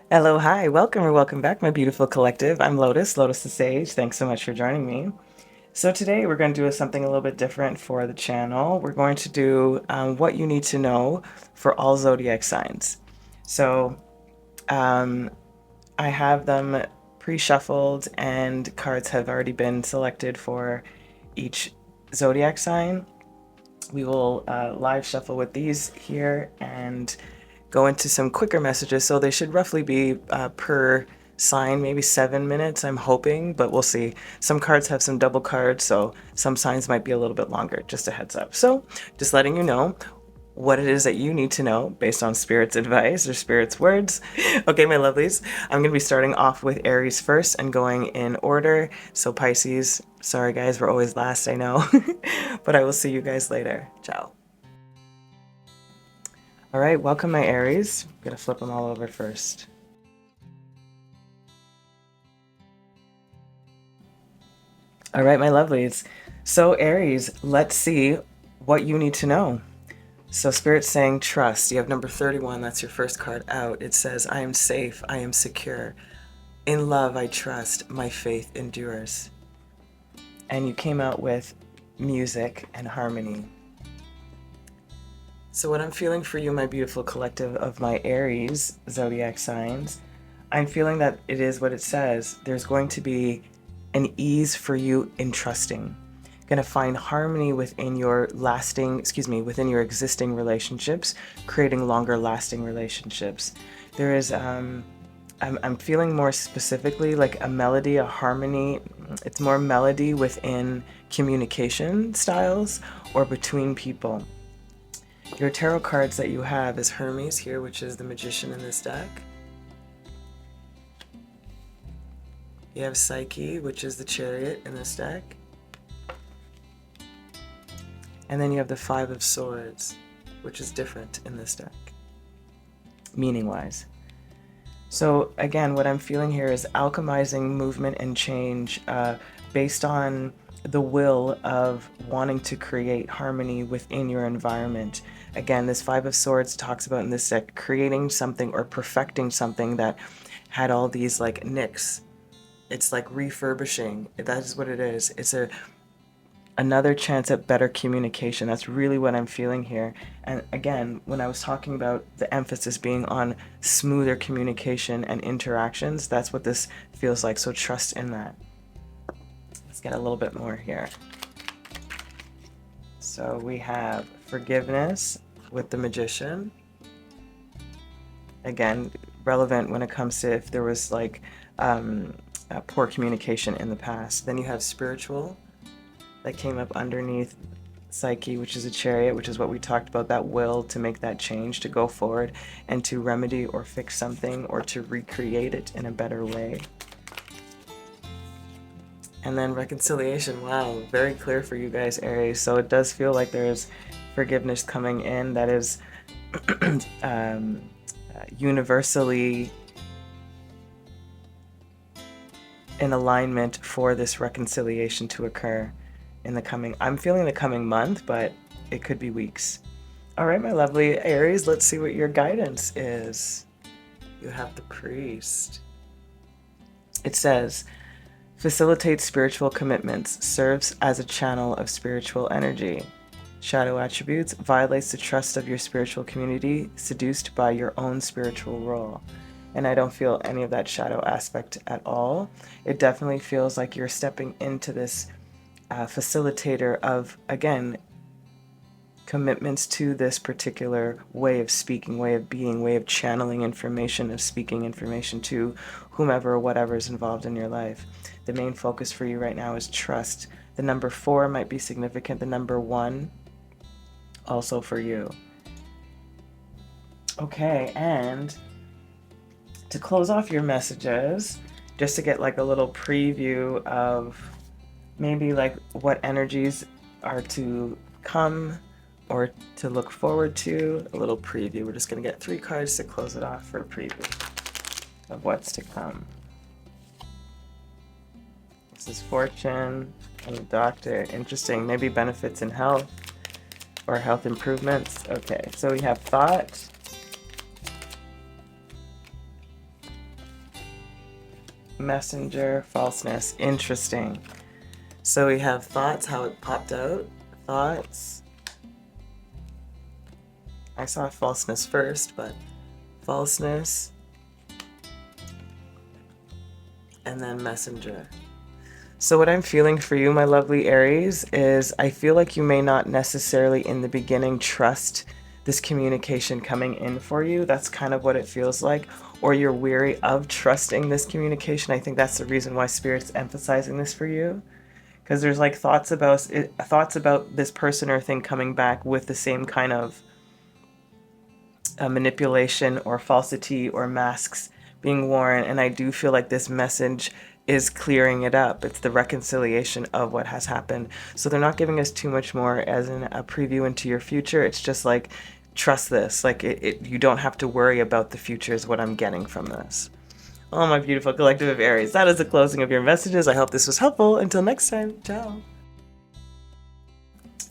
Hello, hi, welcome or welcome back, my beautiful collective. I'm Lotus, Lotus the Sage. Thanks so much for joining me. So today we're going to do something a little bit different for the channel. We're going to do what you need to know for all zodiac signs. So I have them pre-shuffled and cards have already been selected for each zodiac sign. We will live shuffle with these here and go into some quicker messages. So they should roughly be per sign, maybe 7 minutes, I'm hoping, but we'll see. Some cards have some double cards, so some signs might be a little bit longer, just a heads up. So just letting you know what it is that you need to know based on Spirit's advice or Spirit's words. Okay, my lovelies, I'm going to be starting off with Aries first and going in order. So Pisces, sorry guys, we're always last, I know, but I will see you guys later. Ciao. All right, welcome my Aries. I'm gonna flip them all over first. All right, my lovelies. So Aries, let's see what you need to know. So Spirit's saying trust. You have number 31, that's your first card out. It says, I am safe, I am secure. In love, I trust, my faith endures. And you came out with music and harmony. So what I'm feeling for you, my beautiful collective of my Aries zodiac signs, I'm feeling that it is what it says. There's going to be an ease for you in trusting. Going to find harmony within your within your existing relationships, creating longer lasting relationships. There is, I'm feeling more specifically like a melody, a harmony. It's more melody within communication styles or between people. Your tarot cards that you have is Hermes here, which is the magician in this deck. You have Psyche, which is the chariot in this deck. And then you have the Five of Swords, which is different in this deck, meaning-wise. So again, what I'm feeling here is alchemizing movement and change based on the will of wanting to create harmony within your environment. Again, this Five of Swords talks about in this deck creating something or perfecting something that had all these like nicks. It's like refurbishing. That is what it is. It's another chance at better communication. That's really what I'm feeling here. And again, when I was talking about the emphasis being on smoother communication and interactions, that's what this feels like. So trust in that. Let's get a little bit more here. So we have forgiveness with the magician. Again, relevant when it comes to if there was like poor communication in the past. Then you have spiritual that came up underneath Psyche, which is a chariot, which is what we talked about, that will to make that change, to go forward and to remedy or fix something or to recreate it in a better way. And then reconciliation. Wow, very clear for you guys, Aries. So it does feel like there's forgiveness coming in that is universally in alignment for this reconciliation to occur in the coming, I'm feeling the coming month, but it could be weeks. All right, my lovely Aries, let's see what your guidance is. You have the Priest. It says, facilitates spiritual commitments, serves as a channel of spiritual energy. Shadow attributes, violates the trust of your spiritual community, seduced by your own spiritual role. And I don't feel any of that shadow aspect at all. It definitely feels like you're stepping into this facilitator of, again, commitments to this particular way of speaking, way of being, way of channeling information, of speaking information to whomever or whatever is involved in your life. The main focus for you right now is trust. The number 4 might be significant. The number 1 also for you. Okay, and to close off your messages, just to get like a little preview of maybe like what energies are to come or to look forward to, a little preview. We're just going to get 3 cards to close it off for a preview of what's to come. This is Fortune and the Doctor. Interesting. Maybe benefits in health or health improvements. Okay, so we have Thought, messenger, falseness. Interesting. So we have thoughts, how it popped out. Thoughts. I saw falseness first, but falseness. And then messenger. So what I'm feeling for you, my lovely Aries, is I feel like you may not necessarily in the beginning trust this communication coming in for you. That's kind of what it feels like. Or you're weary of trusting this communication. I think that's the reason why Spirit's emphasizing this for you. Because there's like thoughts about this person or thing coming back with the same kind of manipulation or falsity or masks being worn. And I do feel like this message is clearing it up. It's the reconciliation of what has happened. So they're not giving us too much more as in a preview into your future. It's just like, trust this. Like you don't have to worry about the future is what I'm getting from this. Oh, my beautiful collective of Aries. That is the closing of your messages. I hope this was helpful. Until next time, ciao.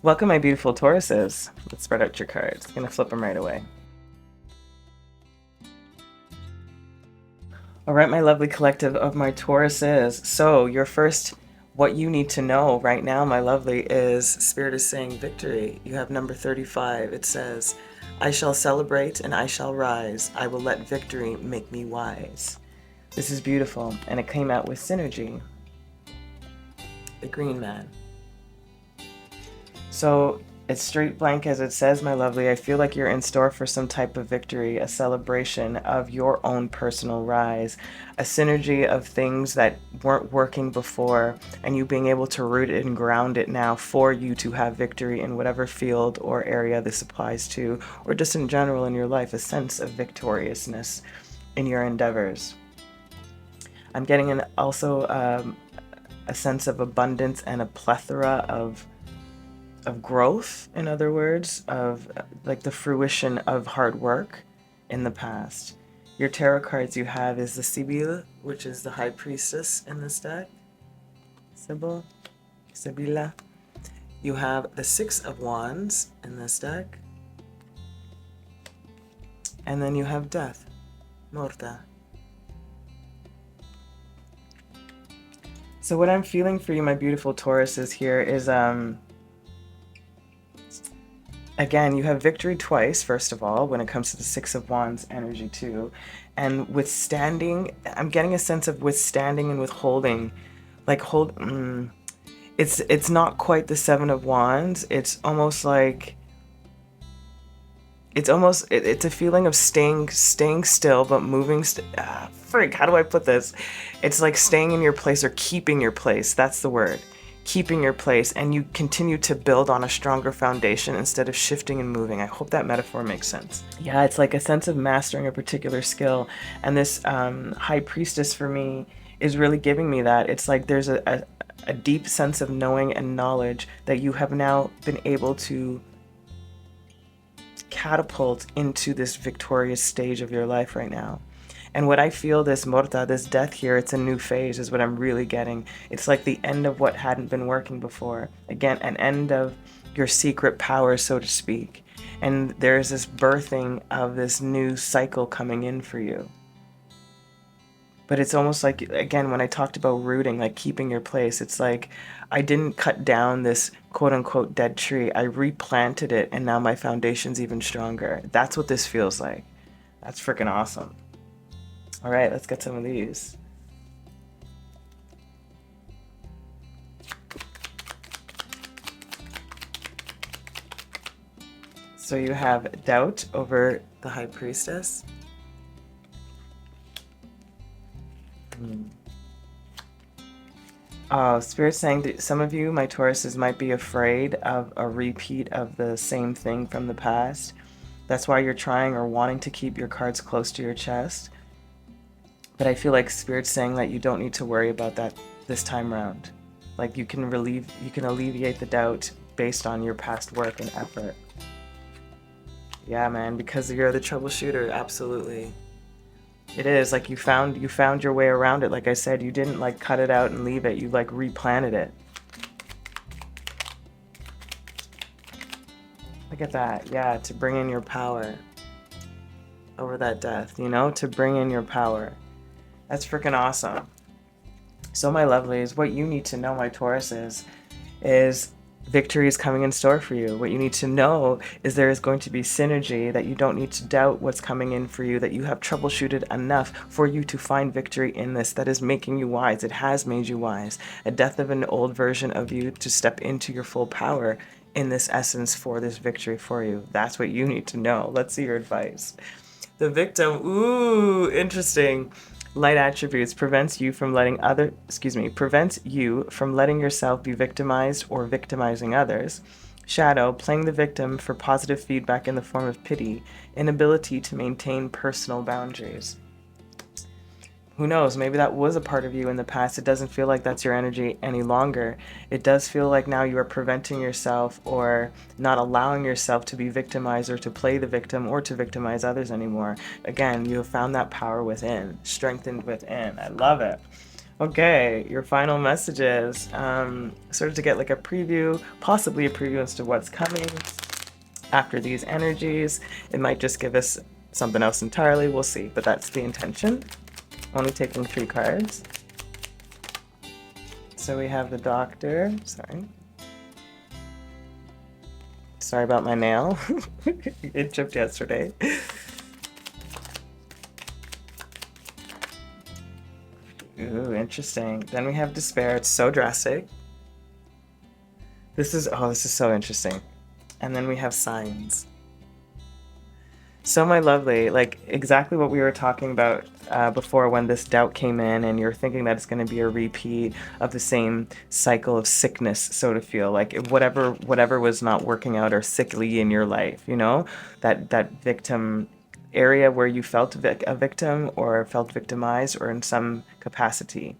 Welcome, my beautiful Tauruses. Let's spread out your cards. I'm gonna flip them right away. All right, my lovely collective of my Tauruses. So your first, what you need to know right now, my lovely, is Spirit is saying victory. You have number 35. It says, I shall celebrate and I shall rise. I will let victory make me wise. This is beautiful. And it came out with synergy. The green man. So it's straight blank as it says, my lovely. I feel like you're in store for some type of victory, a celebration of your own personal rise, a synergy of things that weren't working before, and you being able to root it and ground it now for you to have victory in whatever field or area this applies to, or just in general in your life, a sense of victoriousness in your endeavors. I'm getting also a sense of abundance and a plethora of growth, in other words, of like the fruition of hard work in the past. Your tarot cards you have is the Sibyl, which is the High Priestess in this deck. Sibyl, Sibila. You have the Six of Wands in this deck. And then you have Death, Morta. So what I'm feeling for you, my beautiful Tauruses, here is again, you have victory twice, first of all, when it comes to the Six of Wands energy too. And withstanding, I'm getting a sense of withstanding and withholding. Like it's not quite the Seven of Wands. It's almost like, it's a feeling of staying still, but moving. How do I put this? It's like staying in your place or keeping your place. That's the word. Keeping your place, and you continue to build on a stronger foundation instead of shifting and moving. I hope that metaphor makes sense. Yeah, it's like a sense of mastering a particular skill, and this High Priestess for me is really giving me that. It's like there's a deep sense of knowing and knowledge that you have now been able to catapult into this victorious stage of your life right now. And what I feel, this Morta, this death here, it's a new phase is what I'm really getting. It's like the end of what hadn't been working before. Again, an end of your secret power, so to speak. And there's this birthing of this new cycle coming in for you. But it's almost like, again, when I talked about rooting, like keeping your place, it's like I didn't cut down this quote-unquote dead tree. I replanted it, and now my foundation's even stronger. That's what this feels like. That's freaking awesome. All right, let's get some of these. So you have doubt over the High Priestess. Spirit's saying that some of you, my Tauruses, might be afraid of a repeat of the same thing from the past. That's why you're trying or wanting to keep your cards close to your chest. But I feel like Spirit's saying that you don't need to worry about that this time around. Like you can alleviate the doubt based on your past work and effort. Yeah, man, because you're the troubleshooter, absolutely. It is like you found your way around it. Like I said, you didn't like cut it out and leave it. You like replanted it. Look at that. Yeah, to bring in your power over that death, you know, to bring in your power. That's freaking awesome. So my lovelies, what you need to know, my Tauruses, is victory is coming in store for you. What you need to know is there is going to be synergy, that you don't need to doubt what's coming in for you, that you have troubleshooted enough for you to find victory in this, that is making you wise. It has made you wise. A death of an old version of you to step into your full power in this essence for this victory for you. That's what you need to know. Let's see your advice. The victim, ooh, interesting. Light attributes prevents you from letting yourself be victimized or victimizing others. Shadow, playing the victim for positive feedback in the form of pity. Inability to maintain personal boundaries. Who knows, maybe that was a part of you in the past. It doesn't feel like that's your energy any longer. It does feel like now you are preventing yourself or not allowing yourself to be victimized or to play the victim or to victimize others anymore. Again, you have found that power within, strengthened within. I love it. Okay, your final messages. Sort of to get like a preview, possibly a preview as to what's coming after these energies. It might just give us something else entirely. We'll see, but that's the intention. Only taking 3 cards. So we have the Doctor. Sorry about my nail. It chipped yesterday. Ooh, interesting. Then we have Despair. It's so drastic. This is so interesting. And then we have Signs. So my lovely, like exactly what we were talking about before when this doubt came in and you're thinking that it's going to be a repeat of the same cycle of sickness, so to feel like whatever was not working out or sickly in your life, you know, that victim area where you felt a victim or felt victimized or in some capacity.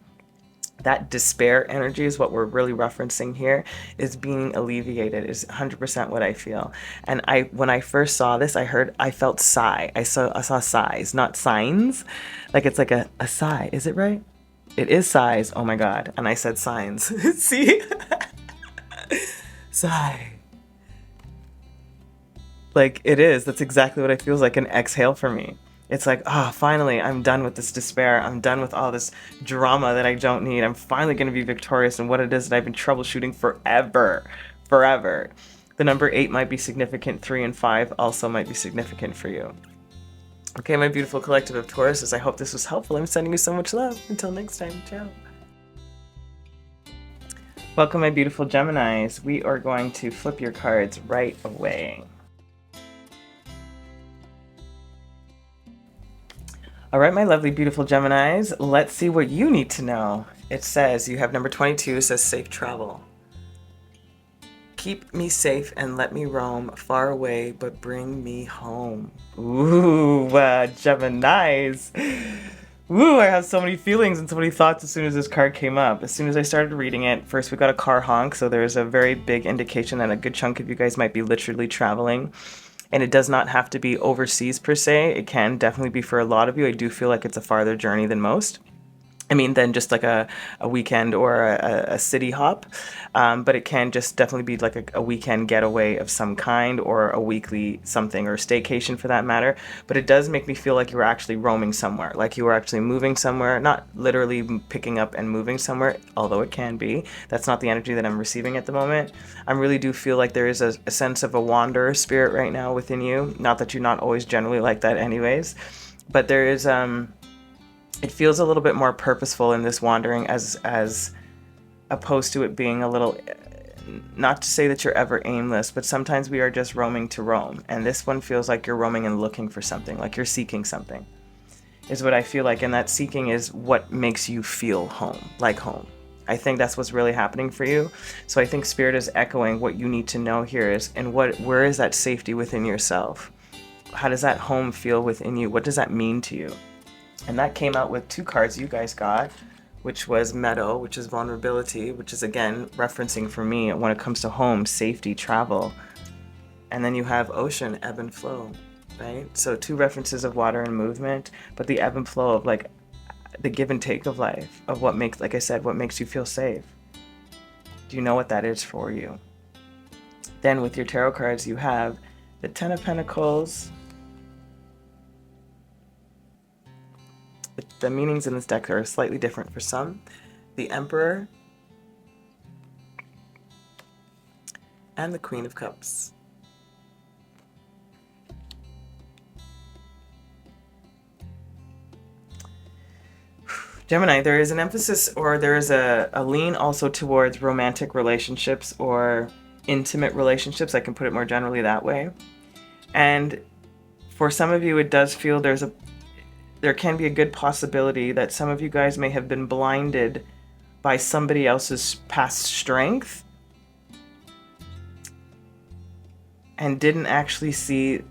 That despair energy is what we're really referencing here, is being alleviated, is 100% what I feel. And when I first saw this, I felt sigh. I saw sighs, not signs. Like it's like a sigh. Is it right? It is sighs. Oh my God. And I said signs. See? Sigh. Like it is. That's exactly what it feels like, an exhale for me. It's like, finally, I'm done with this despair. I'm done with all this drama that I don't need. I'm finally going to be victorious in what it is that I've been troubleshooting forever. Forever. The number 8 might be significant. 3 and 5 also might be significant for you. Okay, my beautiful collective of Tauruses, I hope this was helpful. I'm sending you so much love. Until next time, ciao. Welcome, my beautiful Geminis. We are going to flip your cards right away. All right, my lovely, beautiful Geminis, let's see what you need to know. It says you have number 22, says safe travel. Keep me safe and let me roam far away, but bring me home. Ooh, Geminis. Ooh, I have so many feelings and so many thoughts as soon as this card came up. As soon as I started reading it, first we got a car honk, so there's a very big indication that a good chunk of you guys might be literally traveling. And it does not have to be overseas per se. It can definitely be for a lot of you. I do feel like it's a farther journey than most. I mean, than just like a weekend or a city hop. But it can just definitely be like a weekend getaway of some kind, or a weekly something, or staycation for that matter. But it does make me feel like you were actually roaming somewhere, like you were actually moving somewhere, not literally picking up and moving somewhere, although it can be. That's not the energy that I'm receiving at the moment. I really do feel like there is a sense of a wanderer spirit right now within you. Not that you're not always generally like that anyways, but there is... it feels a little bit more purposeful in this wandering, as opposed to it being a little, not to say that you're ever aimless, but sometimes we are just roaming to roam. And this one feels like you're roaming and looking for something, like you're seeking something, is what I feel like. And that seeking is what makes you feel home, like home. I think that's what's really happening for you. So I think Spirit is echoing what you need to know here is, and where is that safety within yourself? How does that home feel within you? What does that mean to you? And that came out with 2 cards you guys got, which was Meadow, which is vulnerability, which is again referencing for me when it comes to home, safety, travel. And then you have Ocean, ebb and flow, right? So 2 references of water and movement, but the ebb and flow of like the give and take of life, of what makes, like I said, what makes you feel safe. Do you know what that is for you? Then with your tarot cards, you have the 10 of Pentacles. The meanings in this deck are slightly different for some. the Emperor, and the Queen of Cups. Gemini, there is an emphasis, or there is a lean also towards romantic relationships or intimate relationships. I can put it more generally that way. And for some of you, it does feel there can be a good possibility that some of you guys may have been blinded by somebody else's past strength and didn't actually see,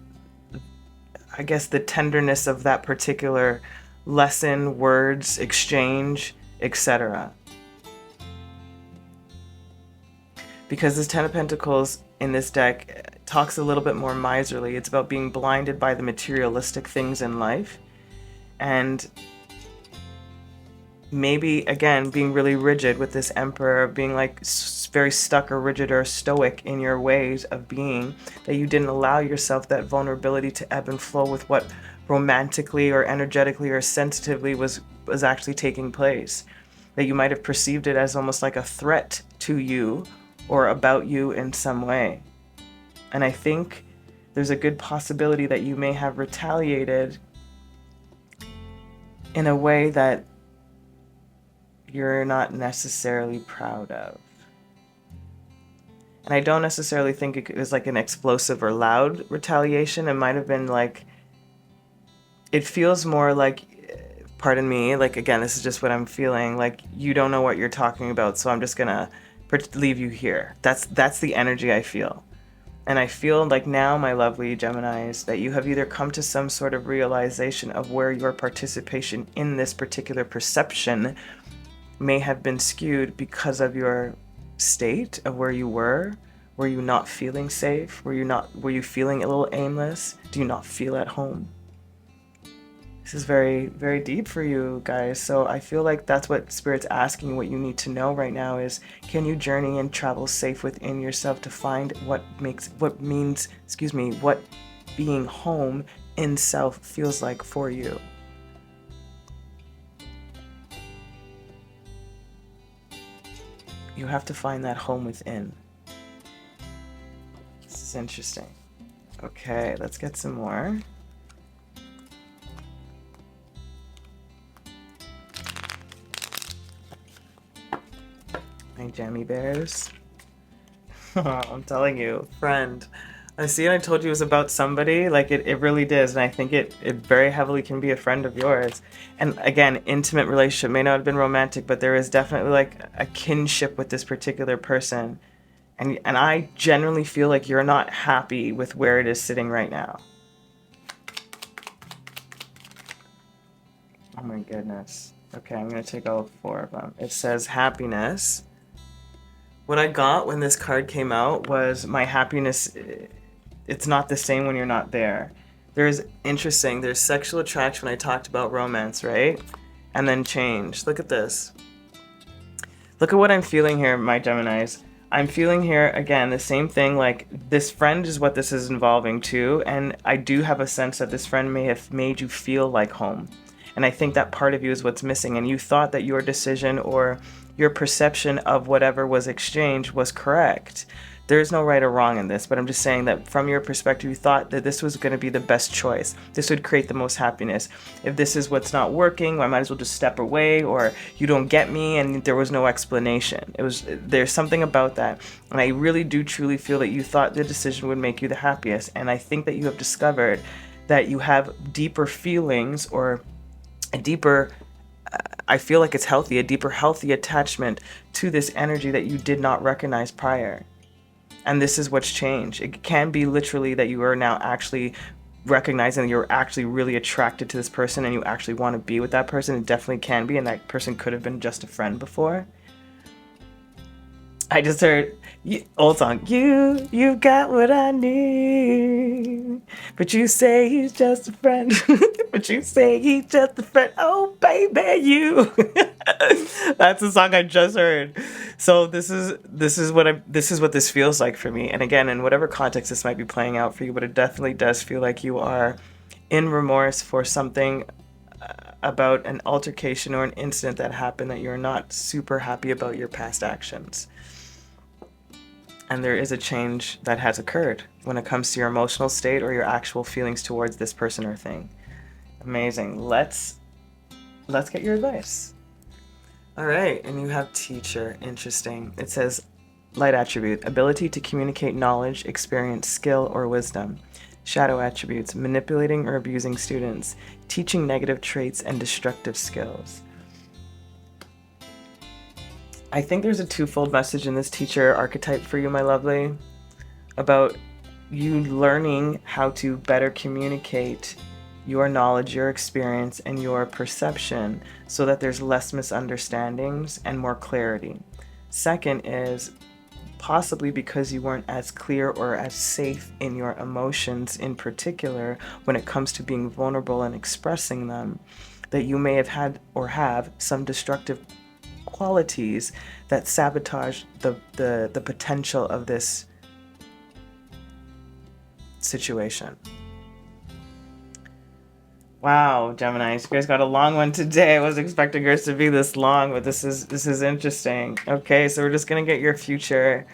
I guess, the tenderness of that particular lesson, words, exchange, etc. Because this Ten of Pentacles in this deck talks a little bit more miserly. It's about being blinded by the materialistic things in life. And maybe, again, being really rigid with this Emperor, being like very stuck or rigid or stoic in your ways of being, that you didn't allow yourself that vulnerability to ebb and flow with what romantically or energetically or sensitively was actually taking place. That you might have perceived it as almost like a threat to you or about you in some way. And I think there's a good possibility that you may have retaliated in a way that you're not necessarily proud of. And I don't necessarily think it was like an explosive or loud retaliation. It might have been like, it feels more like, pardon me, like, again, this is just what I'm feeling, like you don't know what you're talking about, so I'm just gonna leave you here. That's the energy I feel. And I feel like now, my lovely Geminis, that you have either come to some sort of realization of where your participation in this particular perception may have been skewed because of your state of where you were. Were you not feeling safe? Were you feeling a little aimless? Do you not feel at home? This is very, very deep for you guys. So I feel like that's what Spirit's asking. What you need to know right now is, can you journey and travel safe within yourself to find what being home in self feels like for you? You have to find that home within. This is interesting. Okay, let's get some more. My jammy bears. I'm telling you, friend. I see, and I told you it was about somebody. Like, it really does, and I think it very heavily can be a friend of yours. And again, intimate relationship may not have been romantic, but there is definitely like a kinship with this particular person. And I generally feel like you're not happy with where it is sitting right now. Oh my goodness. Okay, I'm gonna take all 4 of them. It says happiness. What I got when this card came out was my happiness, it's not the same when you're not there. There's sexual attraction when I talked about romance, right? And then change. Look at this. Look at what I'm feeling here, my Geminis. I'm feeling here, again, the same thing, like this friend is what this is involving too, and I do have a sense that this friend may have made you feel like home. And I think that part of you is what's missing, and you thought that your decision or your perception of whatever was exchanged was correct. There is no right or wrong in this, but I'm just saying that from your perspective, you thought that this was going to be the best choice. This would create the most happiness. If this is what's not working, I might as well just step away, or you don't get me, and there was no explanation. There's something about that. And I really do truly feel that you thought the decision would make you the happiest. And I think that you have discovered that you have deeper feelings, or a deeper, I feel like it's healthy, a deeper healthy attachment to this energy that you did not recognize prior. And this is what's changed. It can be literally that you are now actually recognizing that you're actually really attracted to this person and you actually want to be with that person. It definitely can be, and that person could have been just a friend before. I just heard old song, you got what I need, but you say he's just a friend. But you say he's just a friend. Oh baby, you. That's the song I just heard. So this is what this feels like for me. And again, in whatever context this might be playing out for you, but it definitely does feel like you are in remorse for something about an altercation or an incident that happened that you're not super happy about your past actions. And there is a change that has occurred when it comes to your emotional state or your actual feelings towards this person or thing. Amazing. Let's get your advice. All right, and you have teacher. Interesting. It says light attribute, ability to communicate knowledge, experience, skill, or wisdom. Shadow attributes, manipulating or abusing students, teaching negative traits and destructive skills. I think there's a twofold message in this teacher archetype for you, my lovely, about you learning how to better communicate your knowledge, your experience, and your perception so that there's less misunderstandings and more clarity. Second is possibly because you weren't as clear or as safe in your emotions in particular when it comes to being vulnerable and expressing them, that you may have had or have some destructive qualities that sabotage the potential of this situation. Wow, Geminis, you guys got a long one today. I wasn't expecting yours to be this long, but this is interesting. Okay, so we're just gonna get your future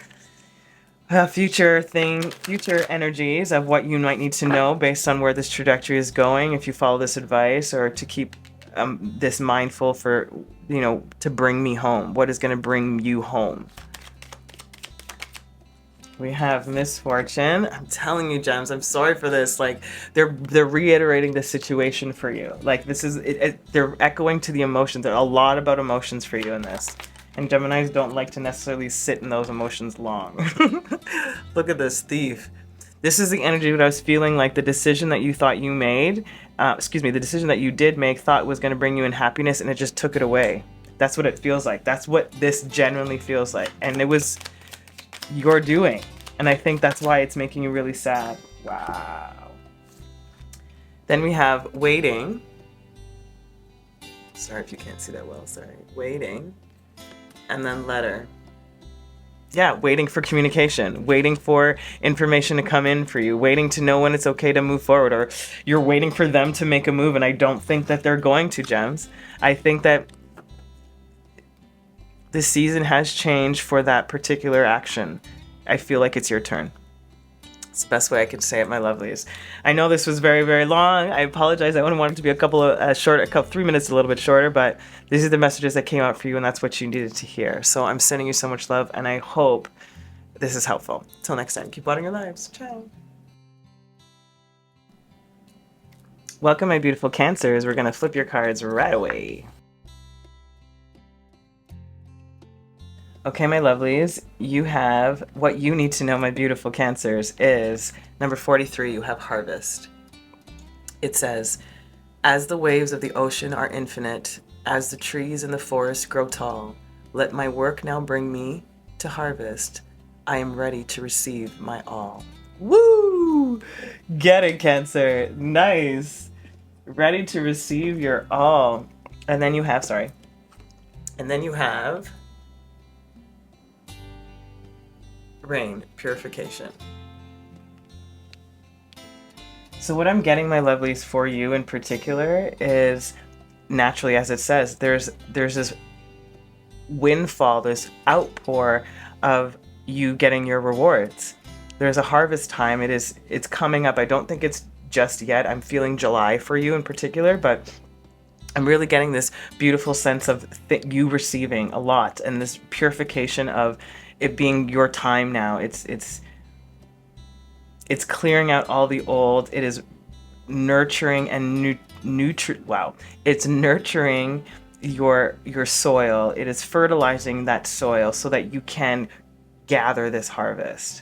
energies of what you might need to know based on where this trajectory is going. If you follow this advice, or to keep this mindful for, to bring me home. What is gonna bring you home? We have misfortune. I'm telling you, Gems, I'm sorry for this. Like, they're reiterating the situation for you. Like, this is they're echoing to the emotions. There are a lot about emotions for you in this. And Geminis don't like to necessarily sit in those emotions long. Look at this thief. This is the energy that I was feeling, like the decision that you thought you made, the decision that you did make, thought was going to bring you in happiness, and it just took it away. That's what it feels like. That's what this genuinely feels like. And it was your doing. And I think that's why it's making you really sad. Wow. Then we have waiting. Sorry if you can't see that well, sorry. Waiting. And then letter. Yeah, waiting for communication, waiting for information to come in for you, waiting to know when it's okay to move forward, or you're waiting for them to make a move, and I don't think that they're going to, Gems. I think that the season has changed for that particular action. I feel like it's your turn. It's the best way I can say it, my lovelies. I know this was very, very long. I apologize. I wanted it to be a couple of 3 minutes, a little bit shorter, but these are the messages that came out for you, and that's what you needed to hear. So I'm sending you so much love, and I hope this is helpful. Till next time, keep watering your lives. Ciao. Welcome, my beautiful Cancers. We're going to flip your cards right away. Okay, my lovelies, you have what you need to know, my beautiful Cancers, is number 43, you have harvest. It says, as the waves of the ocean are infinite, as the trees in the forest grow tall, let my work now bring me to harvest. I am ready to receive my all. Woo! Get it, Cancer. Nice. Ready to receive your all. And then you have, rain, purification. So what I'm getting, my lovelies, for you in particular is, naturally, as it says, there's this windfall, this outpour of you getting your rewards. There's a harvest time. It's coming up. I don't think it's just yet. I'm feeling July for you in particular, but I'm really getting this beautiful sense of you receiving a lot, and this purification of it being your time now. It's clearing out all the old. It is nurturing and it's nurturing your soil. It is fertilizing that soil so that you can gather this harvest.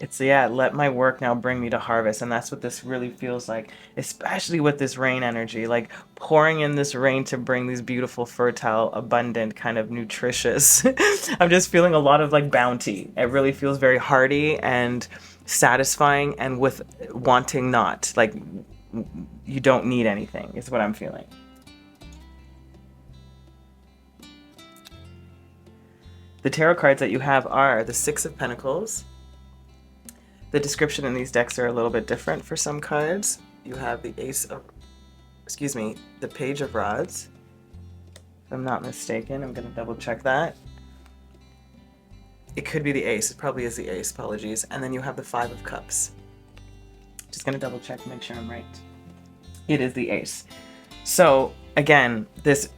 It's, let my work now bring me to harvest. And that's what this really feels like, especially with this rain energy, like pouring in this rain to bring these beautiful, fertile, abundant, kind of nutritious. I'm just feeling a lot of like bounty. It really feels very hearty and satisfying, and with wanting not. Like, you don't need anything, is what I'm feeling. The tarot cards that you have are the Six of Pentacles. The description in these decks are a little bit different for some cards. You have the Ace of excuse me, the Page of Rods. If I'm not mistaken, I'm going to double check that. It could be the Ace. It probably is the Ace. Apologies. And then you have the Five of Cups. Just going to double check, make sure I'm right. It is the Ace. So again, this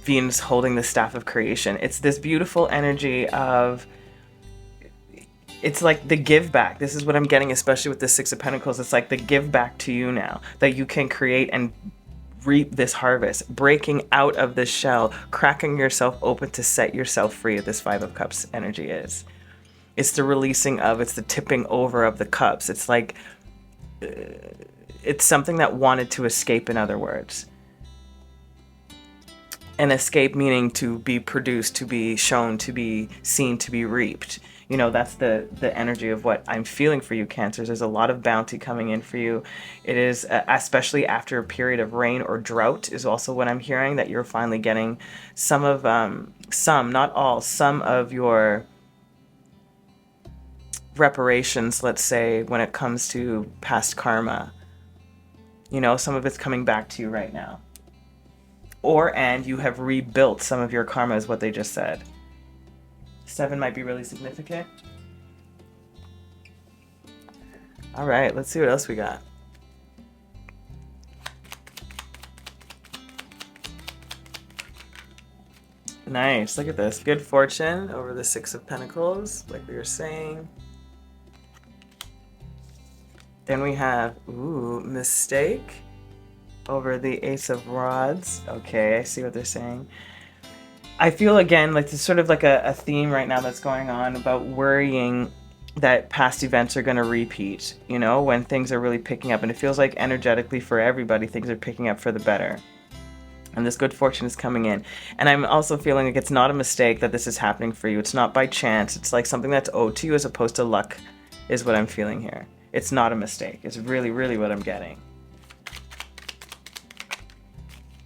Venus holding the Staff of Creation. It's this beautiful energy of, it's like the give back. This is what I'm getting, especially with the Six of Pentacles. It's like the give back to you now, that you can create and reap this harvest, breaking out of this shell, cracking yourself open to set yourself free. This Five of Cups energy is. It's the releasing of, it's the tipping over of the cups. It's like, it's something that wanted to escape, in other words. And escape meaning to be produced, to be shown, to be seen, to be reaped. You know, that's the energy of what I'm feeling for you, Cancers. There's a lot of bounty coming in for you. It is, especially after a period of rain or drought is also what I'm hearing, that you're finally getting some of, not all, some of your reparations, let's say, when it comes to past karma. You know, some of it's coming back to you right now. And you have rebuilt some of your karma, is what they just said. 7 might be really significant. All right, let's see what else we got. Nice, look at this. Good fortune over the Six of Pentacles, like we were saying. Then we have, mistake over the Ace of Rods. Okay, I see what they're saying. I feel, again, like there's sort of like a theme right now that's going on about worrying that past events are going to repeat, you know, when things are really picking up. And it feels like energetically for everybody, things are picking up for the better. And this good fortune is coming in. And I'm also feeling like it's not a mistake that this is happening for you. It's not by chance. It's like something that's owed to you as opposed to luck, is what I'm feeling here. It's not a mistake. It's really, really what I'm getting.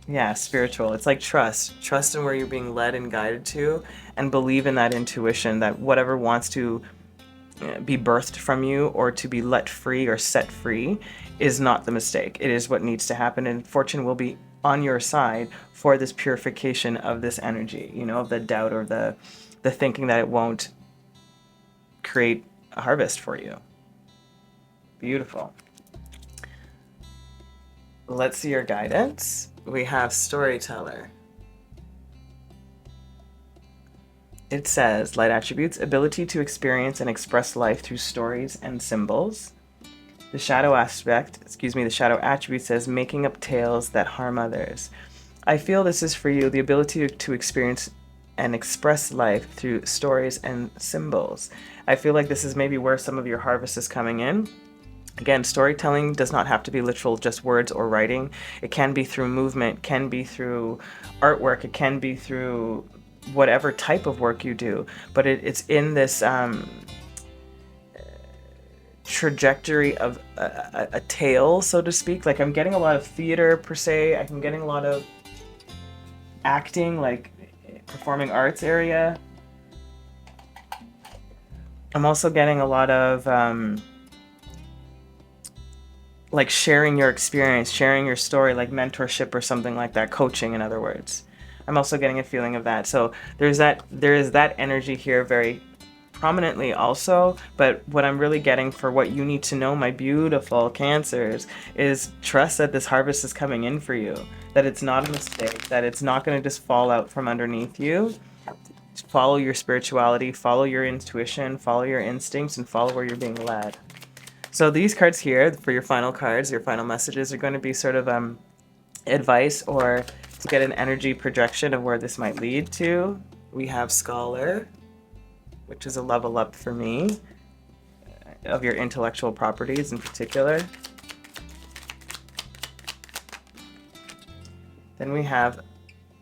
Yeah, spiritual. It's like trust. Trust in where you're being led and guided to, and believe in that intuition that whatever wants to be birthed from you or to be let free or set free is not the mistake. It is what needs to happen, and fortune will be on your side for this purification of this energy, you know, of the doubt or the thinking that it won't create a harvest for you. Beautiful. Let's see your guidance. We have Storyteller. It says, light attributes, ability to experience and express life through stories and symbols. The shadow aspect, the shadow attribute says, making up tales that harm others. I feel this is for you, the ability to experience and express life through stories and symbols. I feel like this is maybe where some of your harvest is coming in. Again, storytelling does not have to be literal, just words or writing. It can be through movement, can be through artwork, it can be through whatever type of work you do. But it's in this trajectory of a tale, so to speak. Like, I'm getting a lot of theater per se. I'm getting a lot of acting, like performing arts area. I'm also getting a lot of like sharing your experience, sharing your story, like mentorship or something like that, coaching, in other words. I'm also getting a feeling of that. So there is that energy here very prominently also. But what I'm really getting for what you need to know, my beautiful Cancers, is trust that this harvest is coming in for you, that it's not a mistake, that it's not going to just fall out from underneath you. Follow your spirituality, follow your intuition, follow your instincts, and follow where you're being led. So these cards here, for your final cards, your final messages, are going to be sort of advice or to get an energy projection of where this might lead to. We have Scholar, which is a level up for me, of your intellectual properties in particular. Then we have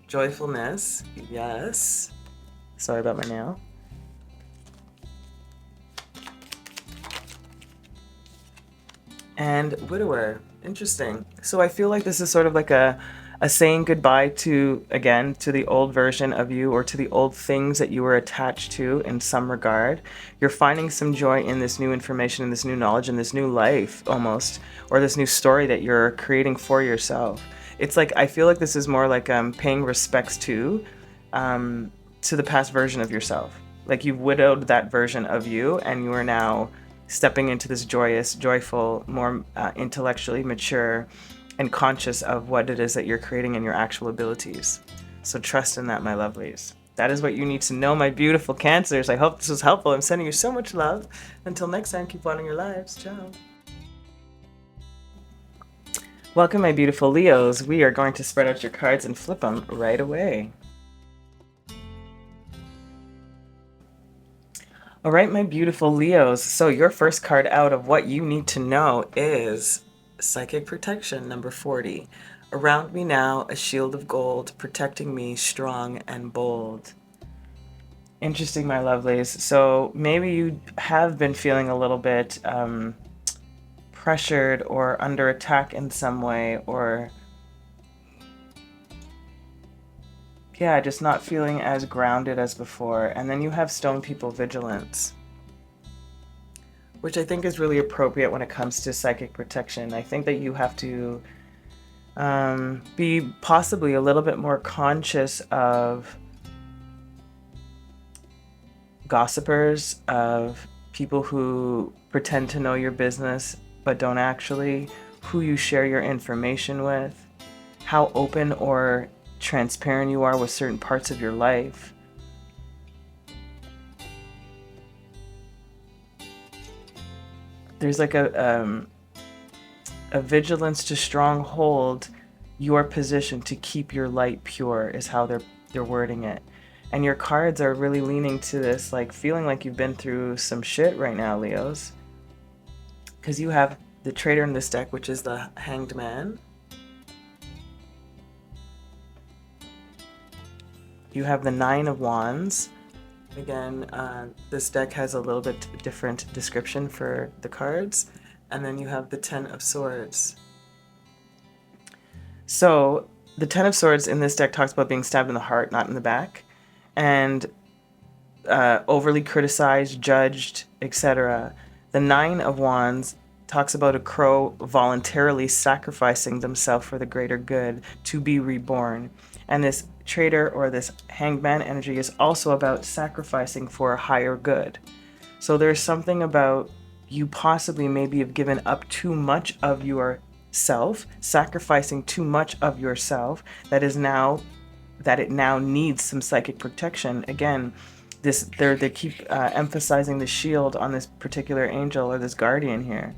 Joyfulness. Yes. Sorry about my nail. And Widower. Interesting. So I feel like this is sort of like a a saying goodbye to, again, to the old version of you or to the old things that you were attached to in some regard. You're finding some joy in this new information, in this new knowledge, in this new life almost, or this new story that you're creating for yourself. It's like, I feel like this is more like paying respects to the past version of yourself. Like you've widowed that version of you and you are now stepping into this joyous, joyful, more intellectually mature and conscious of what it is that you're creating and your actual abilities. So trust in that, my lovelies. That is what you need to know, my beautiful Cancers. I hope this was helpful. I'm sending you so much love. Until next time, keep wanting your lives. Ciao. Welcome, my beautiful Leos. We are going to spread out your cards and flip them right away. All right, my beautiful Leos. So your first card out of what you need to know is Psychic Protection, number 40. Around me now, a shield of gold, protecting me strong and bold. Interesting, my lovelies. So maybe you have been feeling a little bit pressured or under attack in some way, or yeah, just not feeling as grounded as before. And then you have Stone People Vigilance, which I think is really appropriate when it comes to psychic protection. I think that you have to be possibly a little bit more conscious of gossipers, of people who pretend to know your business but don't actually, who you share your information with, how open or transparent you are with certain parts of your life. There's like a vigilance to stronghold your position to keep your light pure is how they're wording it. And your cards are really leaning to this, like feeling like you've been through some shit right now, Leos. Because you have the Traitor in this deck, which is the Hanged Man. You have the Nine of Wands. Again, this deck has a little bit different description for the cards. And then you have the Ten of Swords. So the Ten of Swords in this deck talks about being stabbed in the heart, not in the back, and overly criticized, judged, etc. The Nine of Wands talks about a crow voluntarily sacrificing themselves for the greater good to be reborn. And this Traitor or this Hanged Man energy is also about sacrificing for a higher good. So there's something about you possibly maybe have given up too much of yourself, sacrificing too much of yourself, that it now needs some psychic protection. Again, they keep emphasizing the shield on this particular angel or this guardian here,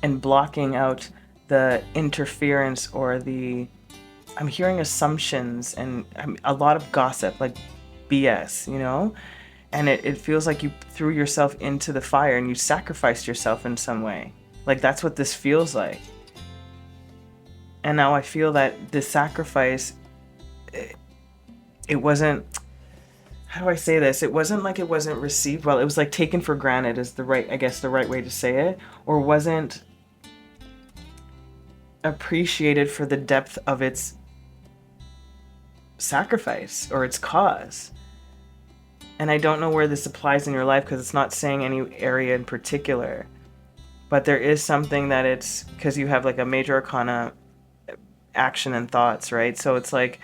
and blocking out the interference or I'm hearing assumptions and a lot of gossip, like BS, you know? And it feels like you threw yourself into the fire and you sacrificed yourself in some way. Like that's what this feels like. And now I feel that the sacrifice, it wasn't, how do I say this? It wasn't like it wasn't received well. It was like taken for granted is the right way to say it, or wasn't appreciated for the depth of its sacrifice or its cause. And I don't know where this applies in your life because it's not saying any area in particular, but there is something that it's because you have like a major arcana action and thoughts, right? So it's like,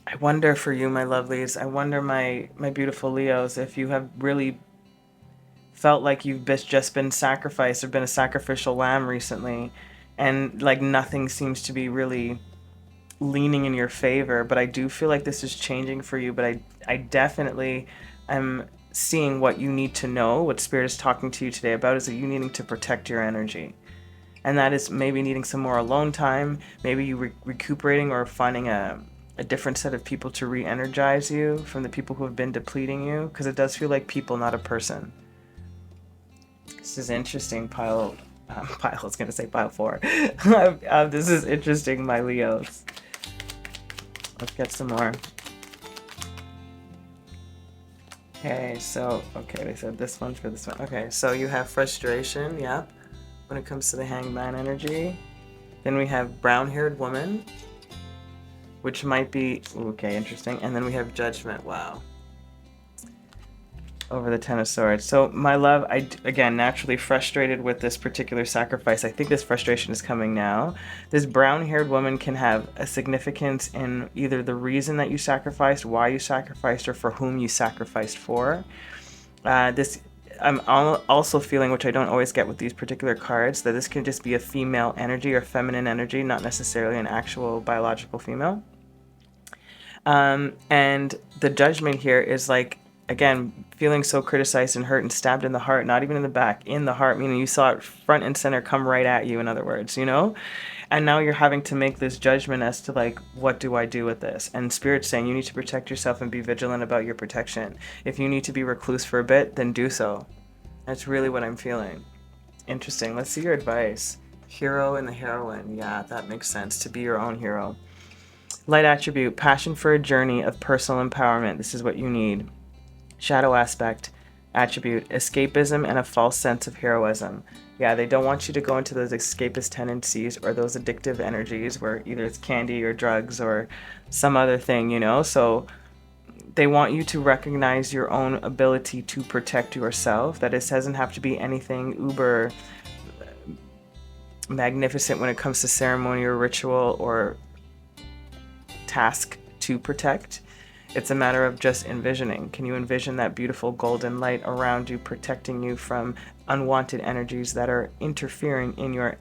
I wonder for you, my lovelies, I wonder my beautiful Leos, if you have really felt like you've just been sacrificed or been a sacrificial lamb recently, and like nothing seems to be really leaning in your favor. But I do feel like this is changing for you. But I definitely am seeing what you need to know, what Spirit is talking to you today about, is that you needing to protect your energy. And that is maybe needing some more alone time, maybe you recuperating or finding a different set of people to re-energize you from the people who have been depleting you, because it does feel like people, not a person. This is interesting, pile 4. This is interesting, my Leos. Let's get some more. Okay, so, they said this one for this one. Okay, so you have frustration, yep, when it comes to the Hanged Man energy. Then we have brown-haired woman, which might be, okay, interesting. And then we have judgment, wow, over the Ten of Swords. So my love, again, naturally frustrated with this particular sacrifice. I think this frustration is coming now. This brown-haired woman can have a significance in either the reason that you sacrificed, why you sacrificed, or for whom you sacrificed for. I'm also feeling, which I don't always get with these particular cards, that this can just be a female energy or feminine energy, not necessarily an actual biological female. And the judgment here is like, again, feeling so criticized and hurt and stabbed in the heart, not even in the back, in the heart, meaning you saw it front and center come right at you, in other words, you know? And now you're having to make this judgment as to like, what do I do with this? And Spirit's saying you need to protect yourself and be vigilant about your protection. If you need to be recluse for a bit, then do so. That's really what I'm feeling. Interesting. Let's see your advice. Hero and the heroine. Yeah, that makes sense. To be your own hero. Light attribute, passion for a journey of personal empowerment. This is what you need. Shadow aspect, attribute, escapism and a false sense of heroism. Yeah, they don't want you to go into those escapist tendencies or those addictive energies where either it's candy or drugs or some other thing, you know? So they want you to recognize your own ability to protect yourself, that it doesn't have to be anything uber magnificent when it comes to ceremony or ritual or task to protect. It's a matter of just envisioning. Can you envision that beautiful golden light around you, protecting you from unwanted energies that are interfering in your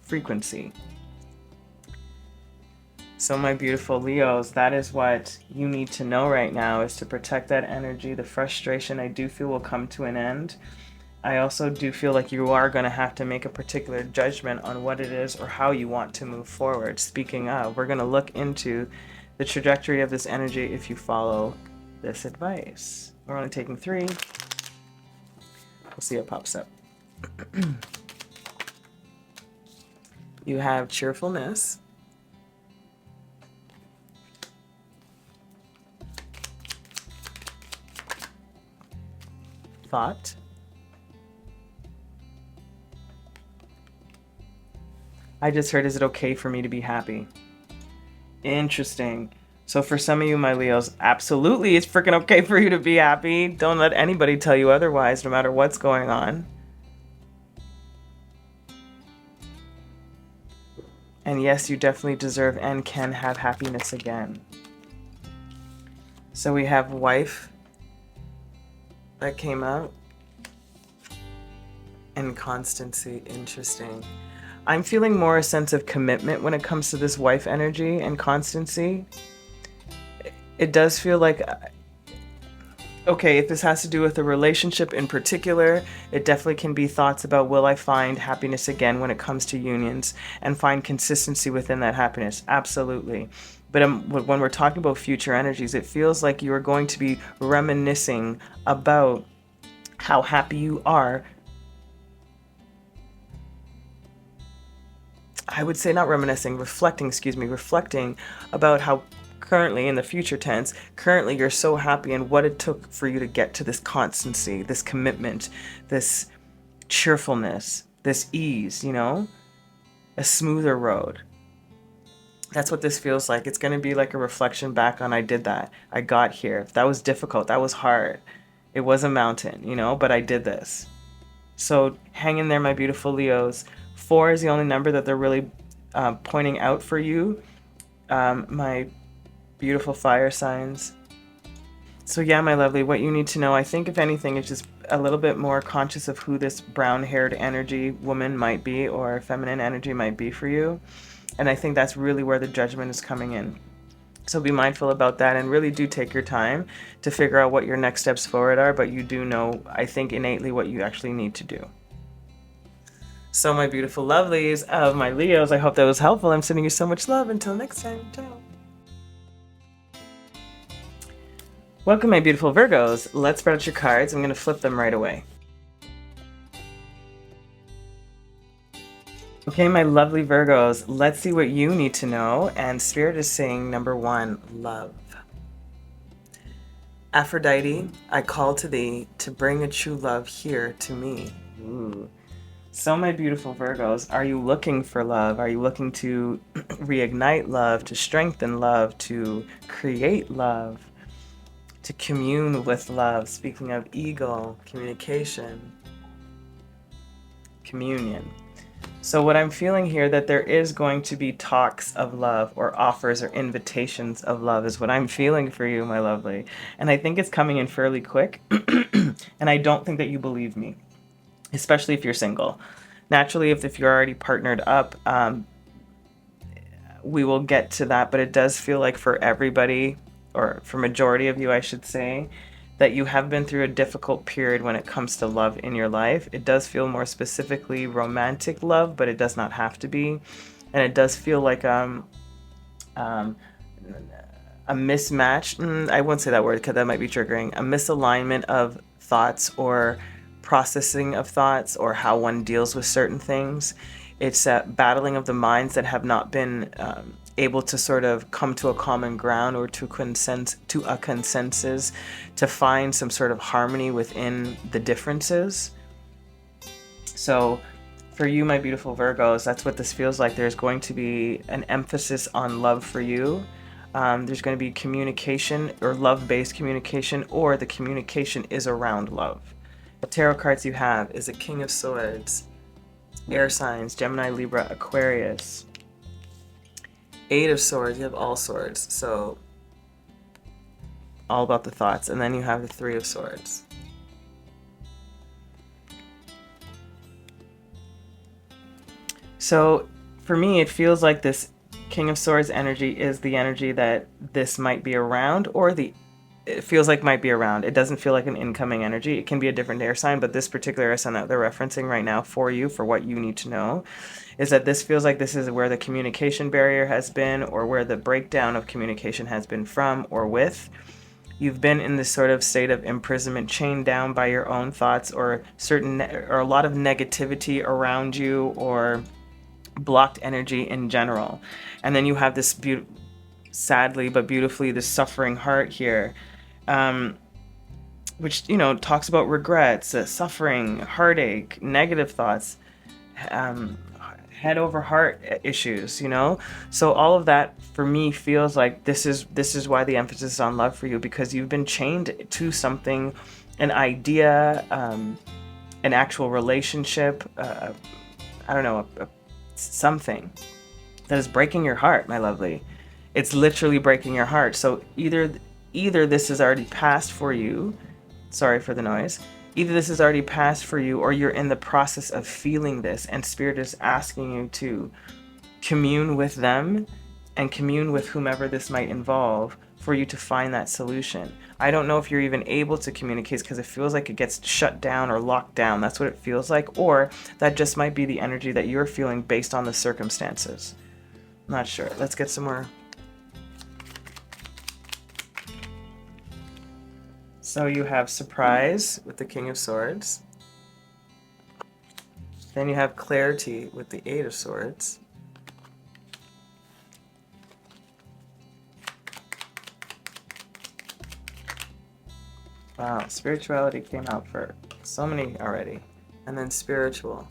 frequency? So my beautiful Leos, that is what you need to know right now, is to protect that energy. The frustration, I do feel, will come to an end. I also do feel like you are going to have to make a particular judgment on what it is or how you want to move forward. Speaking of, we're going to look into the trajectory of this energy if you follow this advice. We're only taking 3. We'll see what pops up. You have cheerfulness. Thought. I just heard, is it okay for me to be happy? Interesting. So for some of you, my Leos, absolutely, it's freaking okay for you to be happy. Don't let anybody tell you otherwise, no matter what's going on. And yes, you definitely deserve and can have happiness again. So we have wife that came out. And constancy. Interesting. I'm feeling more a sense of commitment when it comes to this wife energy and constancy. It does feel like, okay, if this has to do with a relationship in particular, it definitely can be thoughts about, will I find happiness again when it comes to unions and find consistency within that happiness? Absolutely. But when we're talking about future energies, it feels like you are going to be reminiscing about how happy you are. I would say not reminiscing, reflecting about how currently, in the future tense, currently you're so happy and what it took for you to get to this constancy, this commitment, this cheerfulness, this ease, you know, a smoother road. That's what this feels like. It's going to be like a reflection back on, I did that. I got here. That was difficult. That was hard. It was a mountain, you know, but I did this. So hang in there, my beautiful Leos. 4 is the only number that they're really pointing out for you, my beautiful fire signs. So yeah, my lovely, what you need to know, I think if anything, is just a little bit more conscious of who this brown-haired energy woman might be, or feminine energy might be for you. And I think that's really where the judgment is coming in. So be mindful about that and really do take your time to figure out what your next steps forward are, but you do know, I think, innately what you actually need to do. So my beautiful lovelies of my Leos, I hope that was helpful. I'm sending you so much love. Until next time, ciao. Welcome, my beautiful Virgos. Let's spread out your cards. I'm going to flip them right away. Okay, my lovely Virgos, let's see what you need to know. And Spirit is saying, number 1, love. Aphrodite, I call to thee to bring a true love here to me. Ooh. So my beautiful Virgos, are you looking for love? Are you looking to reignite love, to strengthen love, to create love, to commune with love? Speaking of ego, communication, communion. So what I'm feeling here, that there is going to be talks of love or offers or invitations of love is what I'm feeling for you, my lovely. And I think it's coming in fairly quick. And I don't think that you believe me, especially if you're single. Naturally, if you're already partnered up, we will get to that, but it does feel like for everybody, or for majority of you, I should say, that you have been through a difficult period when it comes to love in your life. It does feel more specifically romantic love, but it does not have to be. And it does feel like a mismatch. I won't say that word because that might be triggering. A misalignment of thoughts or processing of thoughts or how one deals with certain things. It's a battling of the minds that have not been able to sort of come to a common ground or to a consensus to find some sort of harmony within the differences. So for you, my beautiful Virgos, that's what this feels like. There's going to be an emphasis on love for you. There's going to be communication or love-based communication, or the communication is around love. The tarot cards you have is a King of Swords, air signs, Gemini, Libra, Aquarius. Eight of Swords, you have all swords, so all about the thoughts. And then you have the Three of Swords. So for me, it feels like this King of Swords energy is the energy that this might be around, or it feels like might be around. It doesn't feel like an incoming energy. It can be a different air sign, but this particular air sign that they're referencing right now for you, for what you need to know, is that this feels like this is where the communication barrier has been, or where the breakdown of communication has been from or with. You've been in this sort of state of imprisonment, chained down by your own thoughts, or a lot of negativity around you, or blocked energy in general. And then you have this sadly but beautifully, this suffering heart here, which, talks about regrets, suffering, heartache, negative thoughts, head over heart issues, So all of that for me feels like this is why the emphasis is on love for you, because you've been chained to something, an idea, an actual relationship, something that is breaking your heart, my lovely. It's literally breaking your heart. So either this has already passed for you. Sorry for the noise. Either this has already passed for you, or you're in the process of feeling this, and Spirit is asking you to commune with them and commune with whomever this might involve for you to find that solution. I don't know if you're even able to communicate, because it feels like it gets shut down or locked down. That's what it feels like. Or that just might be the energy that you're feeling based on the circumstances. I'm not sure. Let's get some more. So you have surprise with the King of Swords. Then you have clarity with the Eight of Swords. Wow, spirituality came out for so many already. And then spiritual.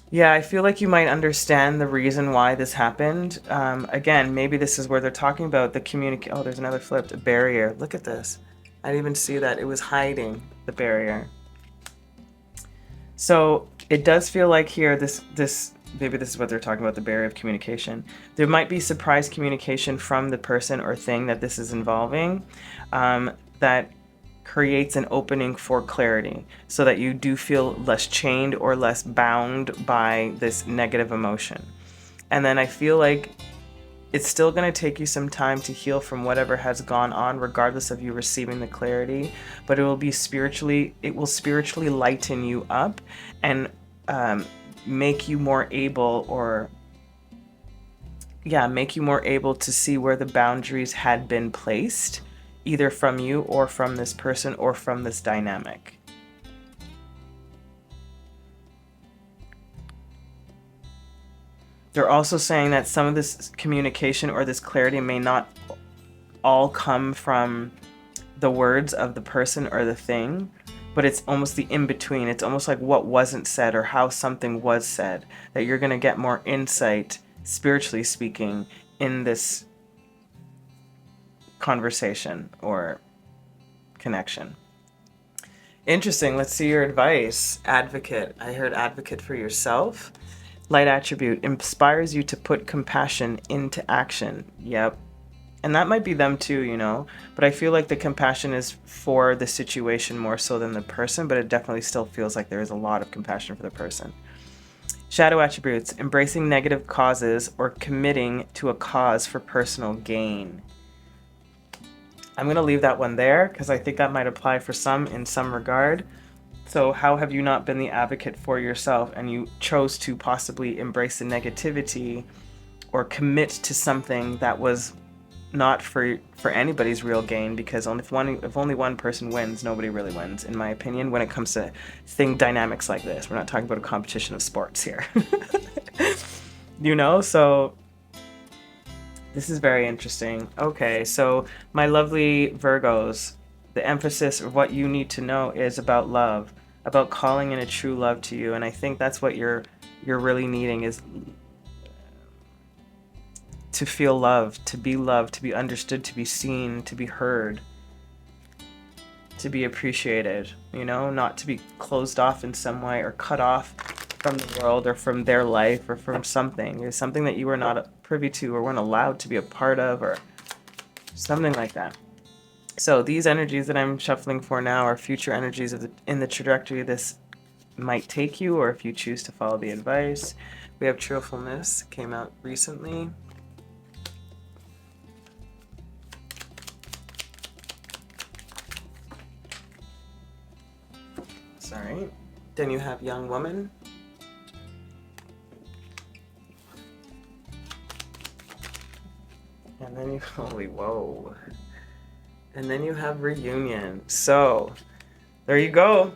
Yeah, I feel like you might understand the reason why this happened. Again, maybe this is where they're talking about the Oh, there's another flipped barrier. Look at this. I didn't even see that. It was hiding the barrier. So it does feel like here, maybe this is what they're talking about, the barrier of communication. There might be surprise communication from the person or thing that this is involving, that creates an opening for clarity, so that you do feel less chained or less bound by this negative emotion. And then I feel like it's still going to take you some time to heal from whatever has gone on, regardless of you receiving the clarity, but it will spiritually lighten you up and make you more able to see where the boundaries had been placed, either from you or from this person or from this dynamic. They're also saying that some of this communication or this clarity may not all come from the words of the person or the thing, but it's almost the in-between. It's almost like what wasn't said or how something was said, that you're going to get more insight, spiritually speaking, in this conversation or connection. Interesting. Let's see your advice. Advocate. I heard advocate for yourself. Light attribute inspires you to put compassion into action. Yep. And that might be them too, you know, but I feel like the compassion is for the situation more so than the person, but it definitely still feels like there is a lot of compassion for the person. Shadow attributes, embracing negative causes or committing to a cause for personal gain. I'm going to leave that one there because I think that might apply for some in some regard. So how have you not been the advocate for yourself and you chose to possibly embrace the negativity or commit to something that was not for anybody's real gain? Because if only one person wins, nobody really wins, in my opinion, when it comes to dynamics like this. We're not talking about a competition of sports here. You know, so this is very interesting. Okay, so my lovely Virgos, the emphasis of what you need to know is about love, about calling in a true love to you. And I think that's what you're really needing, is to feel loved, to be understood, to be seen, to be heard, to be appreciated, you know, not to be closed off in some way or cut off from the world or from their life or from something. It's something that you were not privy to or weren't allowed to be a part of or something like that. So these energies that I'm shuffling for now are future energies in the trajectory this might take you, or if you choose to follow the advice. We have Cheerfulness, came out recently. Sorry. Then you have Young Woman. And then you, holy whoa. And then you have Reunion. So, there you go.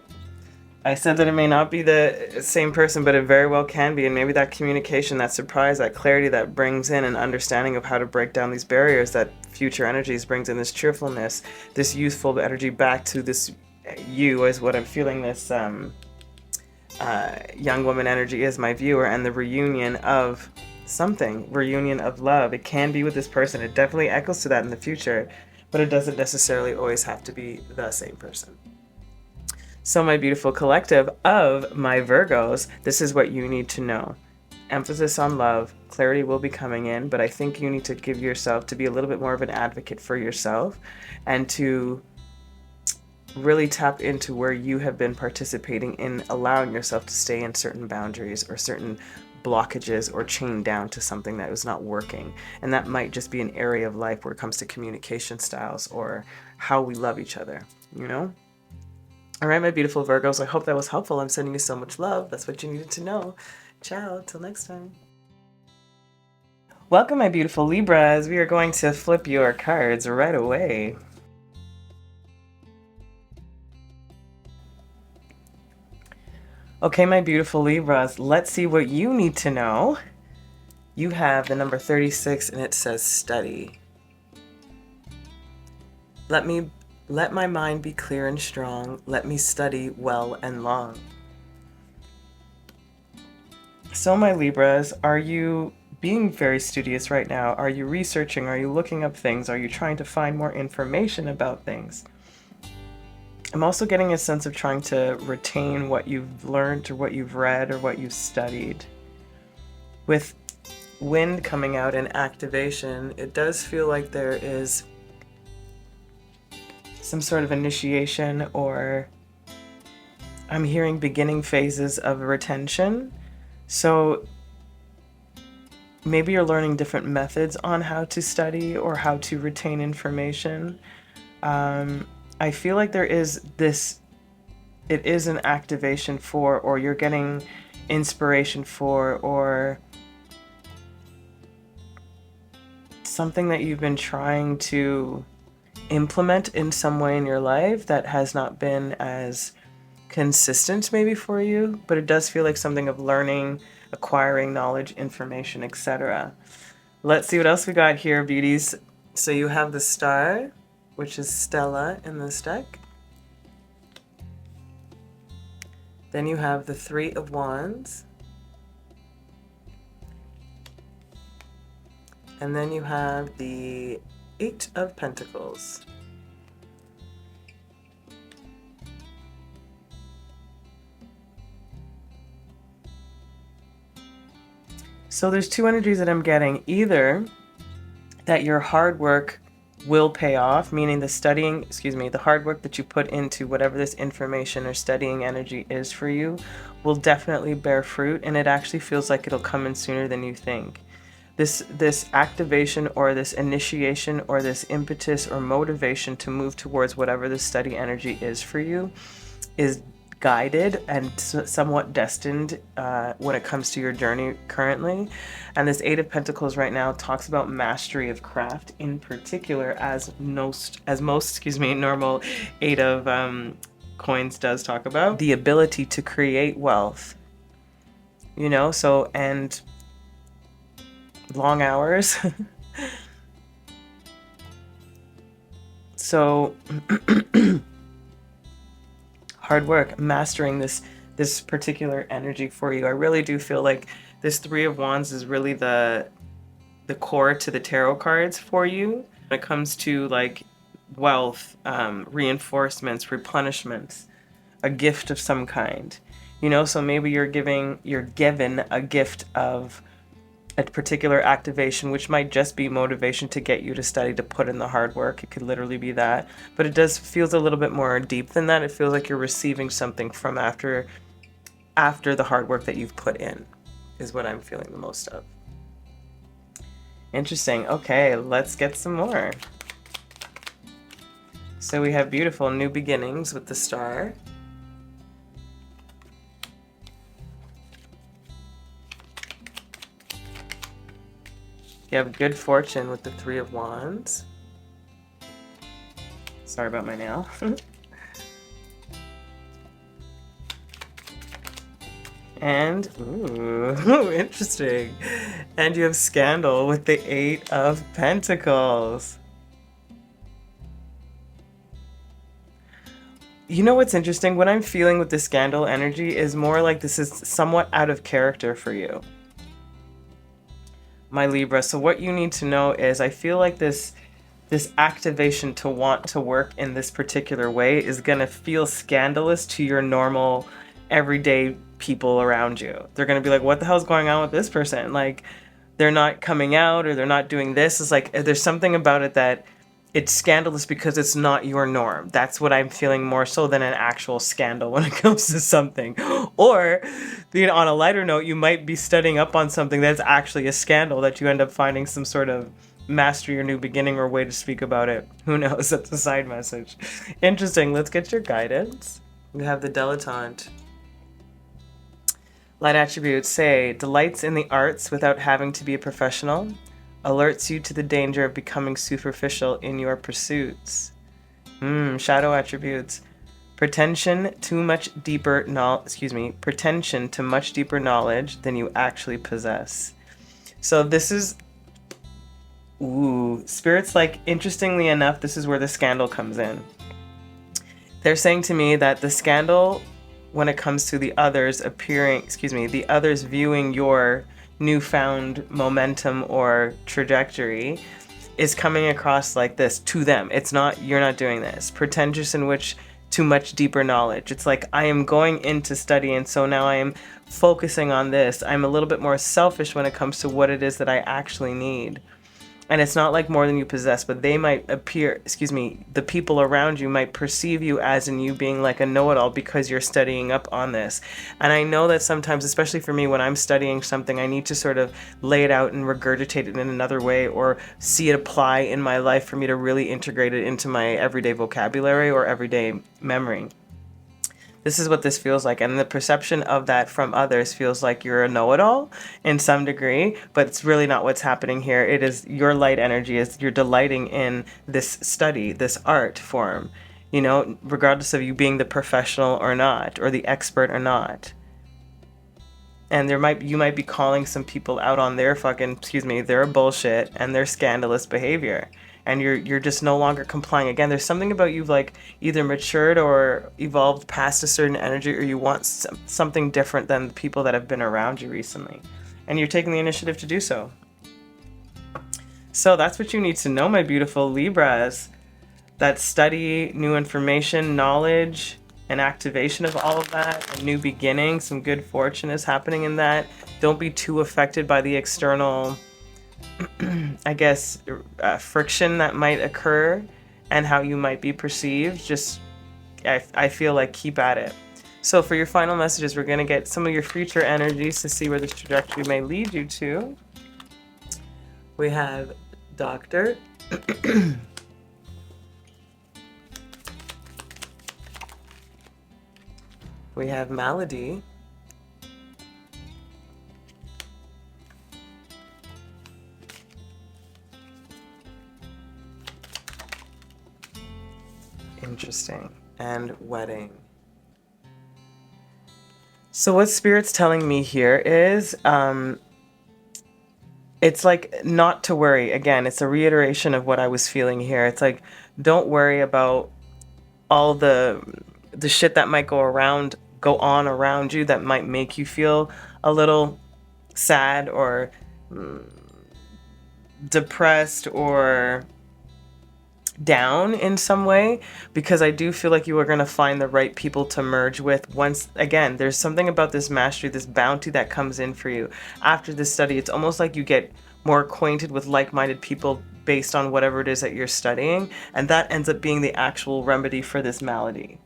I said that it may not be the same person, but it very well can be. And maybe that communication, that surprise, that clarity that brings in an understanding of how to break down these barriers, that future energies brings in this cheerfulness, this youthful energy back to this you, is what I'm feeling this young woman energy is, my viewer, and the reunion of something, reunion of love. It can be with this person. It definitely echoes to that in the future, but it doesn't necessarily always have to be the same person. So my beautiful collective of my Virgos, this is what you need to know. Emphasis on love. Clarity will be coming in, but I think you need to give yourself to be a little bit more of an advocate for yourself and to really tap into where you have been participating in allowing yourself to stay in certain boundaries or certain blockages or chained down to something that was not working. And that might just be an area of life where it comes to communication styles or how we love each other, you know? All right, my beautiful Virgos, I hope that was helpful. I'm sending you so much love. That's what you needed to know. Ciao, till next time. Welcome, my beautiful Libras. We are going to flip your cards right away. Okay, my beautiful Libras, let's see what you need to know. You have the number 36 and it says study. Let my mind be clear and strong. Let me study well and long. So my Libras, are you being very studious right now? Are you researching? Are you looking up things? Are you trying to find more information about things? I'm also getting a sense of trying to retain what you've learned or what you've read or what you've studied. With wind coming out in activation, it does feel like there is some sort of initiation, or I'm hearing beginning phases of retention. So maybe you're learning different methods on how to study or how to retain information. I feel like there is this, it is an activation for, or you're getting inspiration for, or something that you've been trying to implement in some way in your life that has not been as consistent maybe for you, but it does feel like something of learning, acquiring knowledge, information, etc. Let's see what else we got here, beauties. So you have the star, which is Stella in this deck. Then you have the Three of Wands. And then you have the Eight of Pentacles. So there's two energies that I'm getting. Either that your hard work will pay off, meaning the hard work that you put into whatever this information or studying energy is for you will definitely bear fruit, and it actually feels like it'll come in sooner than you think. This activation or this initiation or this impetus or motivation to move towards whatever the study energy is for you is guided and somewhat destined when it comes to your journey currently. And this Eight of Pentacles right now talks about mastery of craft, in particular, as most normal Eight of Coins does talk about the ability to create wealth, you know. So, and long hours. So hard work, mastering this particular energy for you. I really do feel like this Three of Wands is really the core to the tarot cards for you when it comes to like wealth, reinforcements, replenishments, a gift of some kind, you know. So maybe you're given a gift of a particular activation, which might just be motivation to get you to study, to put in the hard work. It could literally be that, but it feels a little bit more deep than that. It feels like you're receiving something from after the hard work that you've put in, is what I'm feeling the most of. Interesting. Okay, let's get some more. So we have beautiful new beginnings with the Star. You have good fortune with the Three of Wands. Sorry about my nail. And, ooh, interesting. And you have Scandal with the Eight of Pentacles. You know what's interesting? What I'm feeling with the Scandal energy is more like this is somewhat out of character for you, my Libra. So what you need to know is, I feel like this activation to want to work in this particular way is going to feel scandalous to your normal everyday people around you. They're going to be like, what the hell's going on with this person? Like, they're not coming out, or they're not doing this. It's like there's something about it that it's scandalous because it's not your norm. That's what I'm feeling more so than an actual scandal when it comes to something. Or, you know, on a lighter note, you might be studying up on something that's actually a scandal that you end up finding some sort of mastery or new beginning or way to speak about it. Who knows? That's a side message. Interesting. Let's get your guidance. We have the dilettante. Light attributes say, delights in the arts without having to be a professional. Alerts you to the danger of becoming superficial in your pursuits. Shadow attributes. Pretension to much deeper knowledge than you actually possess. So this is, Spirit's like, interestingly enough, this is where the scandal comes in. They're saying to me that the scandal, when it comes to the others the others viewing your newfound momentum or trajectory, is coming across like this to them. It's not, you're not doing this. Pretentious in which to much deeper knowledge. It's like, I am going into study, and so now I am focusing on this. I'm a little bit more selfish when it comes to what it is that I actually need. And it's not like more than you possess, but they might appear, the people around you might perceive you as in you being like a know-it-all because you're studying up on this. And I know that sometimes, especially for me, when I'm studying something, I need to sort of lay it out and regurgitate it in another way, or see it apply in my life for me to really integrate it into my everyday vocabulary or everyday memory. This is what this feels like, and the perception of that from others feels like you're a know-it-all in some degree, but it's really not what's happening here. It is your light energy, is you're delighting in this study, this art form, you know, regardless of you being the professional or not, or the expert or not. And you might be calling some people out on their their bullshit and their scandalous behavior. and you're just no longer complying. Again, there's something about you've like either matured or evolved past a certain energy, or you want something different than the people that have been around you recently, and you're taking the initiative to do so. So that's what you need to know, my beautiful Libras. That study, new information, knowledge, and activation of all of that, a new beginning, some good fortune is happening in that. Don't be too affected by the external, I guess, friction that might occur and how you might be perceived. Just, I feel like keep at it. So for your final messages, we're going to get some of your future energies to see where this trajectory may lead you to. We have Doctor. We have Malady. Interesting. And Wedding. So what Spirit's telling me here is, it's like not to worry. Again, it's a reiteration of what I was feeling here. It's like, don't worry about all the shit that might go on around you that might make you feel a little sad or depressed or down in some way, because I do feel like you are going to find the right people to merge with. Once again, there's something about this mastery, this bounty that comes in for you after this study. It's almost like you get more acquainted with like-minded people based on whatever it is that you're studying, and that ends up being the actual remedy for this malady.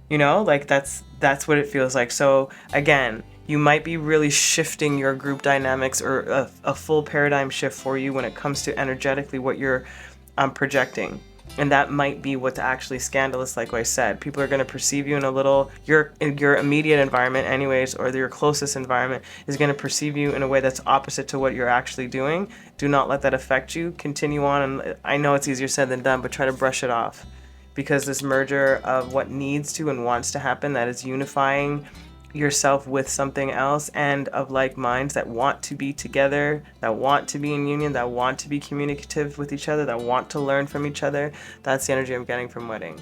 You know, like that's what it feels like. So again, you might be really shifting your group dynamics, or a full paradigm shift for you when it comes to energetically what you're projecting. And that might be what's actually scandalous. Like I said, people are going to perceive you in a little, your immediate environment anyways, or your closest environment is going to perceive you in a way that's opposite to what you're actually doing. Do not let that affect you. Continue on. And I know it's easier said than done, but try to brush it off, because this merger of what needs to and wants to happen, that is unifying yourself with something else, and of like minds that want to be together, that want to be in union, that want to be communicative with each other, that want to learn from each other. That's the energy I'm getting from Wedding.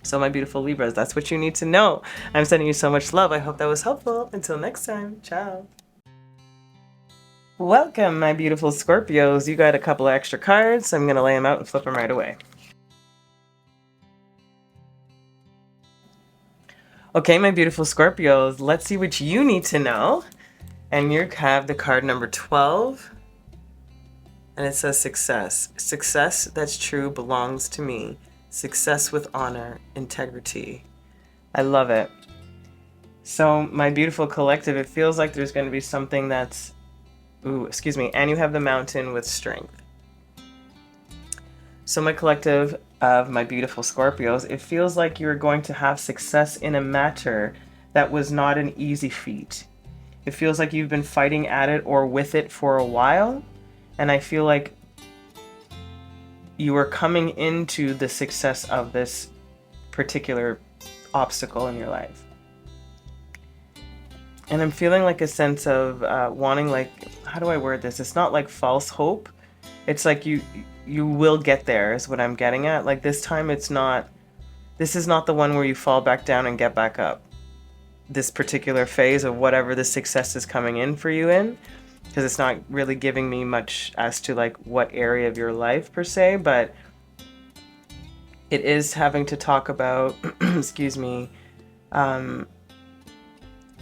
So my beautiful Libras, that's what you need to know. I'm sending you so much love. I hope that was helpful. Until next time, ciao. Welcome, my beautiful Scorpios. You got a couple of extra cards, so I'm going to lay them out and flip them right away. Okay, my beautiful Scorpios, let's see what you need to know. And you have the card number 12. And it says success. Success that's true belongs to me. Success with honor, integrity. I love it. So my beautiful collective, it feels like there's going to be something that's, and you have the Mountain with strength. So my collective of my beautiful Scorpios, it feels like you're going to have success in a matter that was not an easy feat. It feels like you've been fighting at it or with it for a while, and I feel like you are coming into the success of this particular obstacle in your life. And I'm feeling like a sense of wanting, like, how do I word this? It's not like false hope. It's like you will get there is what I'm getting at. Like this time this is not the one where you fall back down and get back up. This particular phase of whatever the success is coming in for you in, because it's not really giving me much as to like what area of your life per se, but it is having to talk about,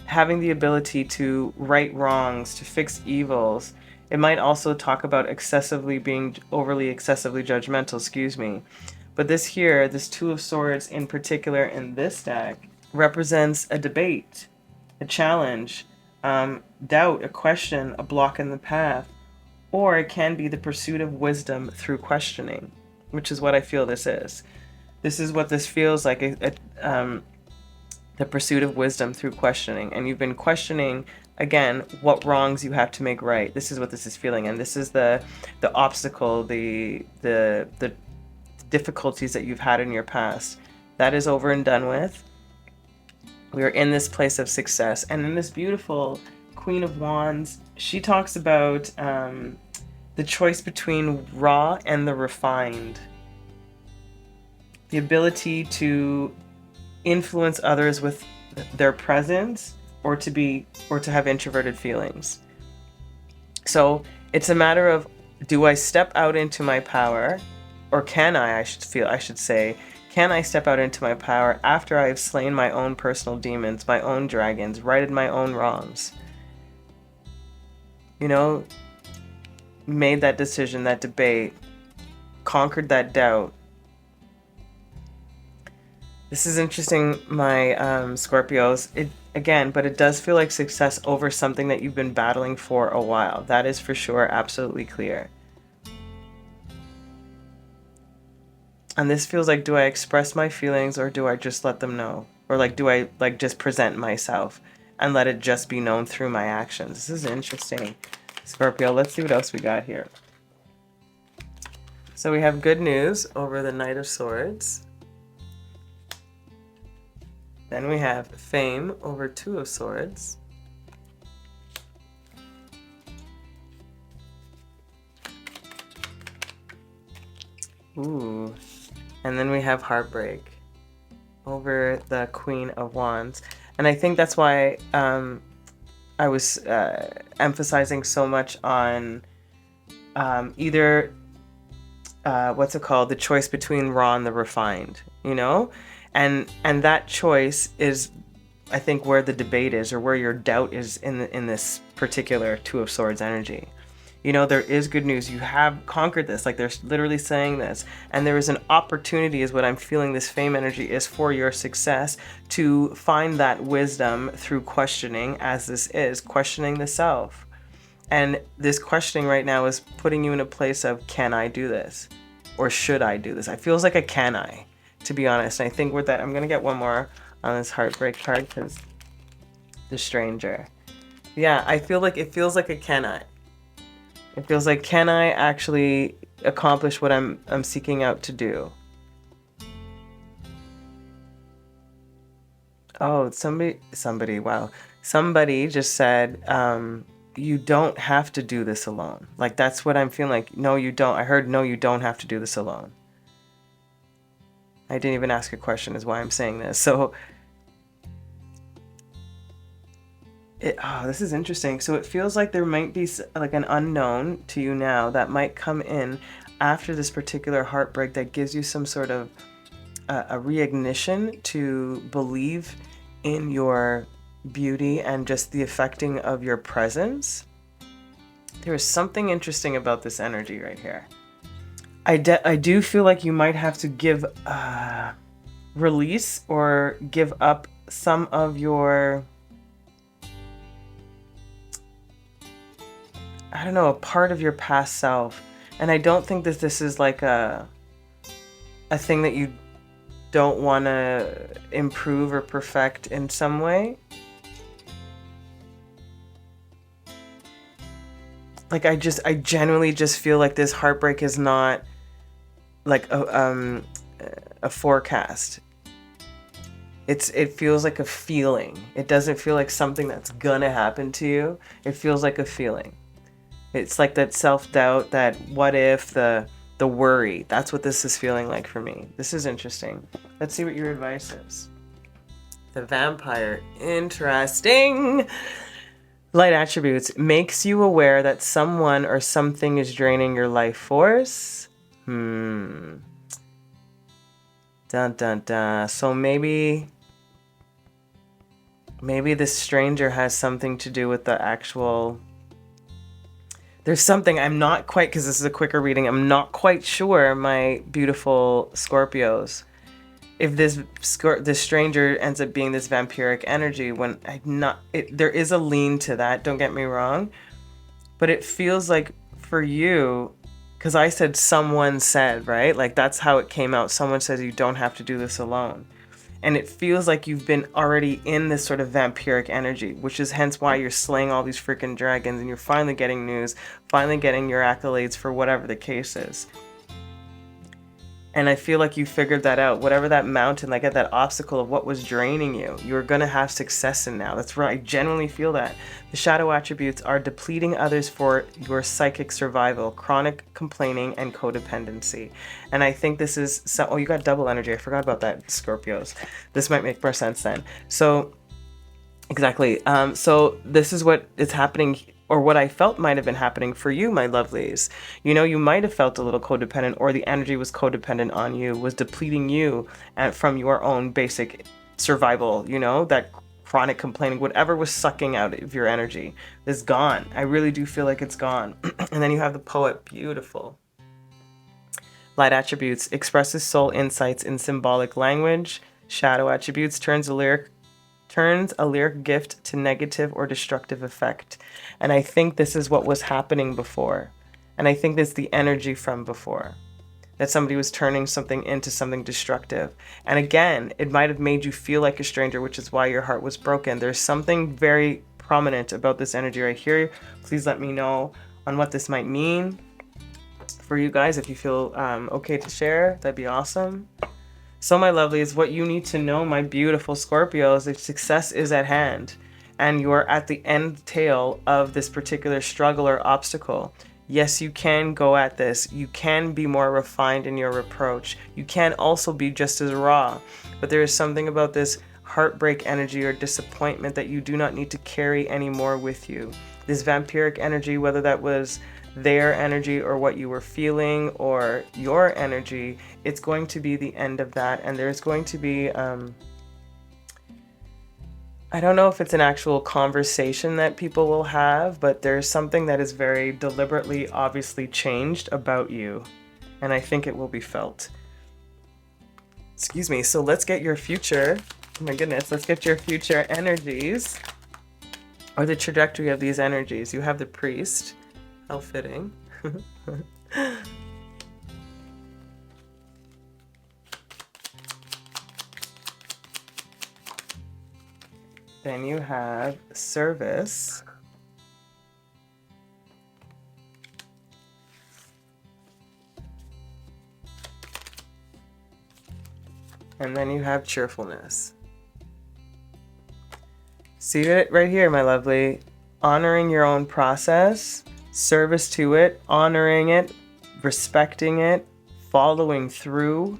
having the ability to right wrongs, to fix evils. It might also talk about being overly excessively judgmental, But this here, this Two of Swords in particular in this deck, represents a debate, a challenge, doubt, a question, a block in the path, or it can be the pursuit of wisdom through questioning, which is what I feel this is. This is what this feels like, the pursuit of wisdom through questioning. And you've been questioning, again, what wrongs you have to make right. This is what this is feeling. And this is the obstacle, the difficulties that you've had in your past. That is over and done with. We are in this place of success. And in this beautiful Queen of Wands, she talks about the choice between raw and the refined, the ability to influence others with their presence, or to have introverted feelings. So it's a matter of, do I step out into my power, or can I should say, can I step out into my power after I have slain my own personal demons, my own dragons, righted my own wrongs? You know, made that decision, that debate, conquered that doubt. This is interesting, my Scorpios. But it does feel like success over something that you've been battling for a while. That is for sure, absolutely clear. And this feels like, do I express my feelings, or do I just let them know? Or like, do I like just present myself and let it just be known through my actions? This is interesting, Scorpio. Let's see what else we got here. So we have good news over the Knight of Swords. Then we have fame over Two of Swords. Ooh. And then we have heartbreak over the Queen of Wands. And I think that's why I was emphasizing so much on either, the choice between raw and the refined, you know? And that choice is, I think, where the debate is, or where your doubt is in this particular Two of Swords energy. You know, there is good news. You have conquered this. Like, they're literally saying this. And there is an opportunity, is what I'm feeling this fame energy is, for your success to find that wisdom through questioning, as this is, questioning the self. And this questioning right now is putting you in a place of, can I do this? Or should I do this? It feels like a can I, to be honest. And I think with that, I'm going to get one more on this heartbreak card, because the Stranger. Yeah, I feel like it feels like a can I. It feels like, can I actually accomplish what I'm seeking out to do? Oh, somebody, wow. Somebody just said, you don't have to do this alone. Like, that's what I'm feeling like. No, you don't. I heard, no, you don't have to do this alone. I didn't even ask a question, is why I'm saying this. So, this is interesting. So it feels like there might be like an unknown to you now that might come in after this particular heartbreak that gives you some sort of a reignition to believe in your beauty and just the affecting of your presence. There is something interesting about this energy right here. I do feel like you might have to give release or give up some of your, I don't know, a part of your past self. And I don't think that this is like a thing that you don't want to improve or perfect in some way. Like, I genuinely just feel like this heartbreak is not like a forecast. It feels like a feeling. It doesn't feel like something that's gonna happen to you. It feels like a feeling. It's like that self-doubt, that what if, the worry. That's what this is feeling like for me. This is interesting. Let's see what your advice is. The Vampire. Interesting. Light attributes. Makes you aware that someone or something is draining your life force. Dun dun dun. So maybe this stranger has something to do with the actual... There's something, I'm not quite, because this is a quicker reading, I'm not quite sure, my beautiful Scorpios, if this stranger ends up being this vampiric energy, when there is a lean to that, don't get me wrong, but it feels like for you, because I said someone said, right? Like, that's how it came out. Someone says you don't have to do this alone. And it feels like you've been already in this sort of vampiric energy, which is hence why you're slaying all these freaking dragons and you're finally getting news, finally getting your accolades for whatever the case is. And I feel like you figured that out. Whatever that mountain, like at that obstacle of what was draining you, you're going to have success in now. That's right. I genuinely feel that. The shadow attributes are depleting others for your psychic survival, chronic complaining, and codependency. And I think this is... oh, you got double energy. I forgot about that, Scorpios. This might make more sense then. So, exactly. So this is what is happening, or what I felt might have been happening for you, my lovelies. You know, you might have felt a little codependent, or the energy was codependent on you, was depleting you from your own basic survival, you know, that chronic complaining, whatever was sucking out of your energy is gone. I really do feel like it's gone. And then you have the poet, beautiful. Light attributes, expresses soul insights in symbolic language. Shadow attributes, turns a lyric gift to negative or destructive effect. And I think this is what was happening before. And I think that's the energy from before. That somebody was turning something into something destructive. And again, it might have made you feel like a stranger, which is why your heart was broken. There's something very prominent about this energy right here. Please let me know on what this might mean for you guys. If you feel okay to share, that'd be awesome. So my lovelies, what you need to know, my beautiful Scorpios, is success is at hand, and you are at the end tail of this particular struggle or obstacle. Yes, you can go at this. You can be more refined in your approach. You can also be just as raw, but there is something about this heartbreak energy or disappointment that you do not need to carry anymore with you. This vampiric energy, whether that was their energy or what you were feeling or your energy, it's going to be the end of that. And there's going to be, I don't know if it's an actual conversation that people will have, but there's something that is very deliberately, obviously changed about you. And I think it will be felt. Excuse me. So let's get your future. Oh my goodness. Let's get your future energies, or the trajectory of these energies. You have the priest. How fitting. Then you have service. And then you have cheerfulness. See it right here, my lovely. Honoring your own process, service to it, honoring it, respecting it, following through.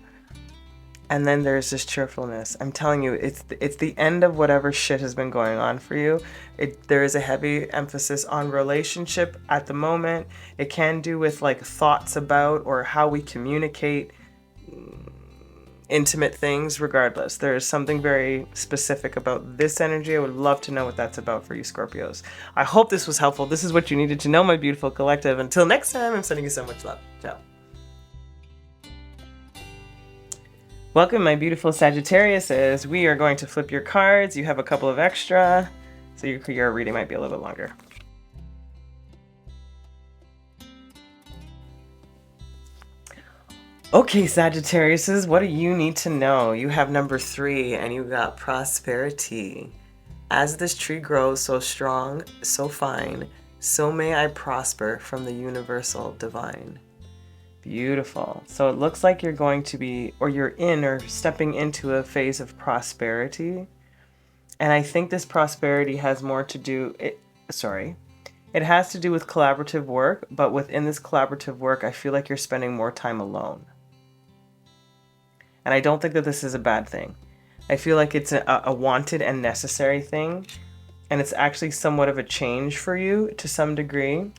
And then there's this cheerfulness. I'm telling you, it's the end of whatever shit has been going on for you. There is a heavy emphasis on relationship at the moment. It can do with like thoughts about or how we communicate intimate things. Regardless, there is something very specific about this energy. I would love to know what that's about for you, Scorpios. I hope this was helpful. This is what you needed to know, my beautiful collective. Until next time, I'm sending you so much love. Ciao. Welcome, my beautiful Sagittariuses. We are going to flip your cards. You have a couple of extra, so your reading might be a little bit longer. Okay, Sagittariuses, what do you need to know? You have number 3, and you got prosperity. As this tree grows so strong, so fine, so may I prosper from the universal divine. Beautiful. So it looks like you're going to be, or you're in, or stepping into a phase of prosperity. And I think this prosperity has more to do, it has to do with collaborative work, but within this collaborative work, I feel like you're spending more time alone. And I don't think that this is a bad thing. I feel like it's a wanted and necessary thing. And it's actually somewhat of a change for you to some degree.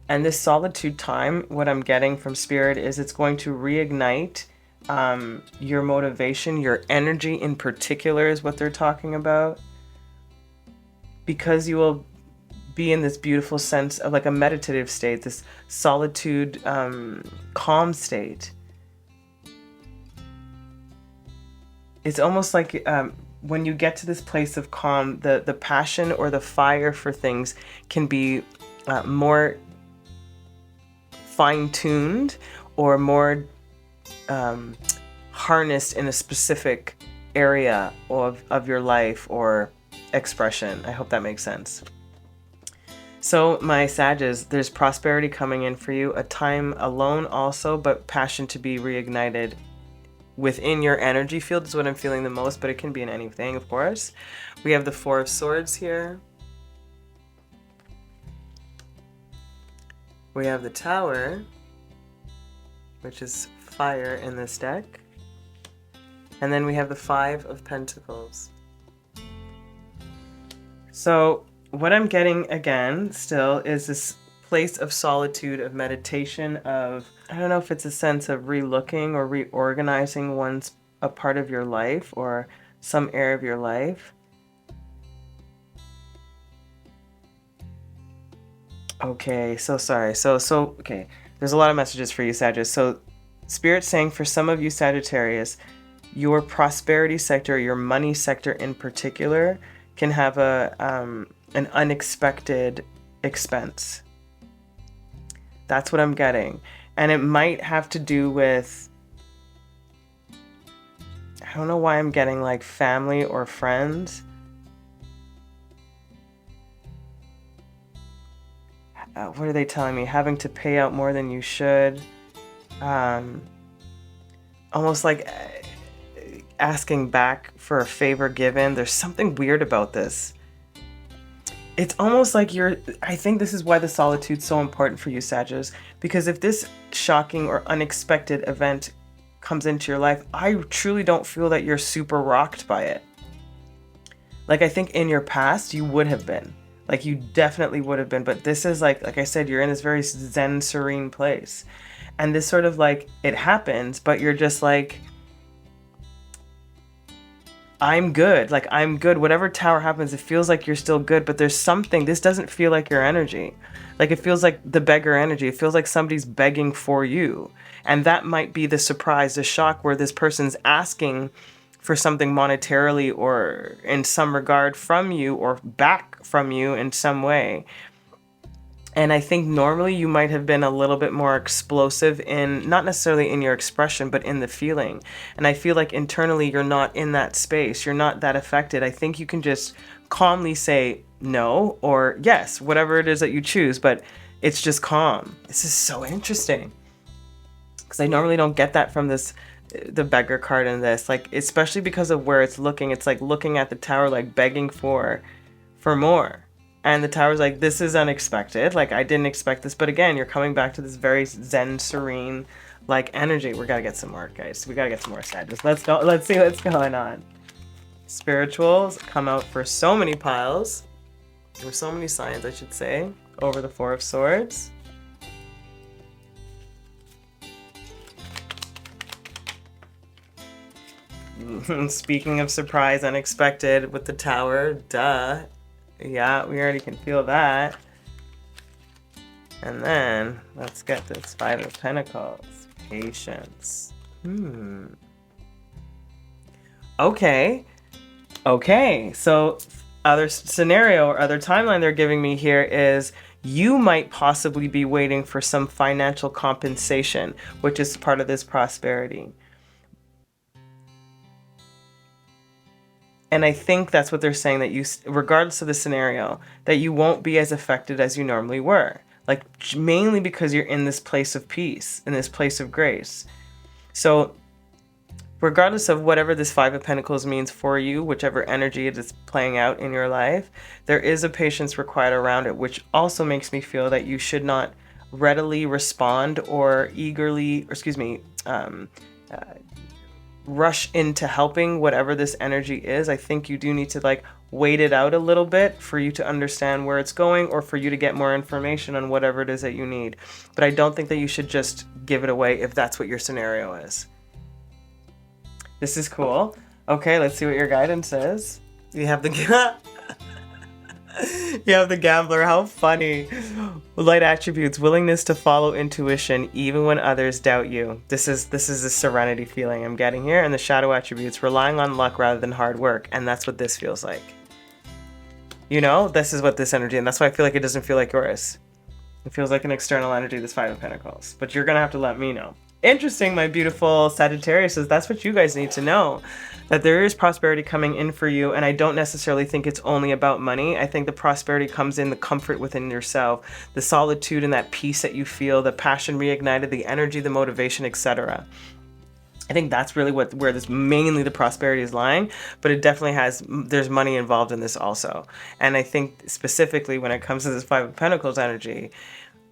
And this solitude time, what I'm getting from Spirit is it's going to reignite your motivation, your energy in particular is what they're talking about. Because you will be in this beautiful sense of like a meditative state, this solitude, calm state. It's almost like when you get to this place of calm, the passion or the fire for things can be more fine-tuned or more harnessed in a specific area of your life or expression. I hope that makes sense. So my Sages, there's prosperity coming in for you, a time alone also, but passion to be reignited within your energy field is what I'm feeling the most, but it can be in anything, of course. We have the Four of Swords here. We have the Tower, which is fire in this deck. And then we have the Five of Pentacles. So what I'm getting again still is this place of solitude, of meditation, of, I don't know if it's a sense of relooking or reorganizing a part of your life or some area of your life. Okay, so sorry. Okay, there's a lot of messages for you, Sagittarius. So Spirit's saying for some of you, Sagittarius, your prosperity sector, your money sector in particular, can have an unexpected expense. That's what I'm getting. And it might have to do with, I don't know why I'm getting like family or friends. What are they telling me? Having to pay out more than you should. Almost like asking back for a favor given. There's something weird about this. It's almost like I think this is why the solitude's so important for you, Sagittarius, because if this shocking or unexpected event comes into your life, I truly don't feel that you're super rocked by it. Like, I think in your past, you would have been. Like, you definitely would have been. But this is like I said, you're in this very zen, serene place. And this sort of like, it happens, but you're just like, I'm good. Like, I'm good. Whatever tower happens, it feels like you're still good, but there's something, this doesn't feel like your energy. Like, it feels like the beggar energy. It feels like somebody's begging for you. And that might be the surprise, the shock, where this person's asking for something monetarily or in some regard from you or back from you in some way. And I think normally you might have been a little bit more explosive in, not necessarily in your expression, but in the feeling. And I feel like internally you're not in that space. You're not that affected. I think you can just calmly say no or yes, whatever it is that you choose, but it's just calm. This is so interesting. Because I normally don't get that from the beggar card in this. Like, especially because of where it's looking. It's like looking at the tower, like begging for more. And the tower's like, this is unexpected. Like, I didn't expect this. But again, you're coming back to this very zen, serene, like, energy. We gotta get some more, guys. We gotta get some more Sagittarius. Let's go. Let's see what's going on. Spirituals come out for so many piles. Or so many signs, I should say. Over the Four of Swords. Speaking of surprise, unexpected with the tower. Duh. Yeah, we already can feel that. And then, let's get this Five of Pentacles. Patience. Okay. So, other scenario or other timeline they're giving me here is you might possibly be waiting for some financial compensation, which is part of this prosperity. And I think that's what they're saying, that you, regardless of the scenario, that you won't be as affected as you normally were. Like, mainly because you're in this place of peace, in this place of grace. So, regardless of whatever this Five of Pentacles means for you, whichever energy it is playing out in your life, there is a patience required around it, which also makes me feel that you should not readily respond or rush into helping whatever this energy is. I think you do need to like wait it out a little bit for you to understand where it's going or for you to get more information on whatever it is that you need. But I don't think that you should just give it away if that's what your scenario is. This is cool. Okay, let's see what your guidance is. You have the you have the Gambler. How funny. Light attributes: willingness to follow intuition even when others doubt you. This is a serenity feeling I'm getting here. And the shadow attributes: relying on luck rather than hard work. And that's what this feels like. You know, this is what this energy, and that's why I feel like it doesn't feel like yours. It feels like an external energy, this Five of Pentacles. But you're gonna have to let me know. Interesting, my beautiful Sagittarius. That's what you guys need to know. That there is prosperity coming in for you, and I don't necessarily think it's only about money. I think the prosperity comes in the comfort within yourself, the solitude and that peace that you feel, the passion reignited, the energy, the motivation, etc. I think that's really where this mainly the prosperity is lying, but it definitely there's money involved in this also. And I think specifically when it comes to this Five of Pentacles energy,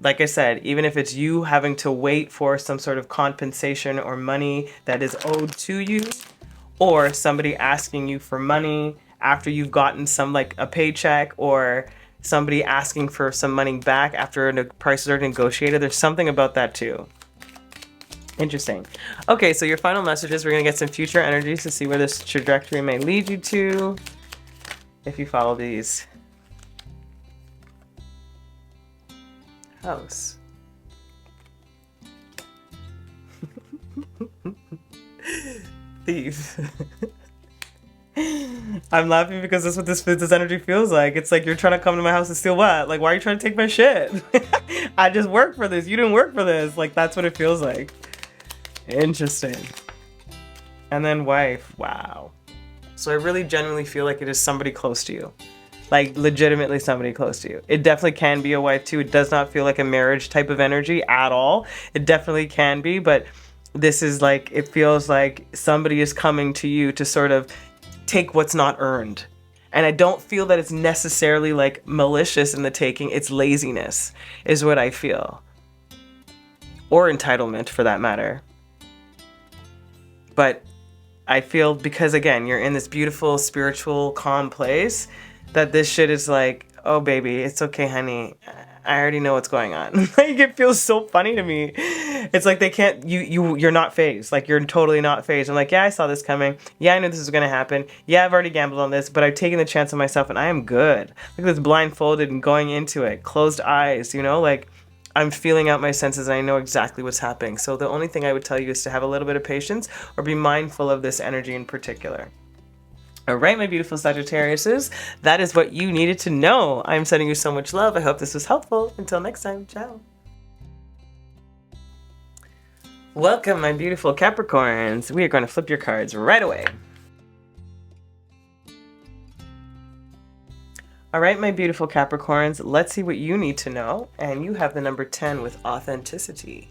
like I said, even if it's you having to wait for some sort of compensation or money that is owed to you, or somebody asking you for money after you've gotten a paycheck, or somebody asking for some money back after the prices are negotiated. There's something about that too. Interesting. Okay, so your final messages, we're going to get some future energies to see where this trajectory may lead you to if you follow these. House. Thief. I'm laughing because that's what this energy feels like. It's like you're trying to come to my house and steal what? Like, why are you trying to take my shit? I just worked for this. You didn't work for this. Like, that's what it feels like. Interesting. And then wife. Wow. So I really genuinely feel like it is somebody close to you. Like, legitimately somebody close to you. It definitely can be a wife too. It does not feel like a marriage type of energy at all. It definitely can be, but this is like, it feels like somebody is coming to you to sort of take what's not earned. And I don't feel that it's necessarily like malicious in the taking. It's laziness is what I feel. Or entitlement for that matter. But I feel because, again, you're in this beautiful, spiritual, calm place, that this shit is like, oh, baby, it's okay, honey. I already know what's going on. Like, it feels so funny to me. It's like they can't, you're not phased. Like, you're totally not phased. I'm like, yeah, I saw this coming. Yeah, I knew this was going to happen. Yeah, I've already gambled on this, but I've taken the chance on myself and I am good. Look at this, blindfolded and going into it. Closed eyes, you know, like, I'm feeling out my senses and I know exactly what's happening. So the only thing I would tell you is to have a little bit of patience or be mindful of this energy in particular. All right, my beautiful Sagittariuses, that is what you needed to know. I'm sending you so much love. I hope this was helpful. Until next time, ciao. Welcome, my beautiful Capricorns. We are going to flip your cards right away. All right, my beautiful Capricorns, let's see what you need to know. And you have the number 10 with authenticity.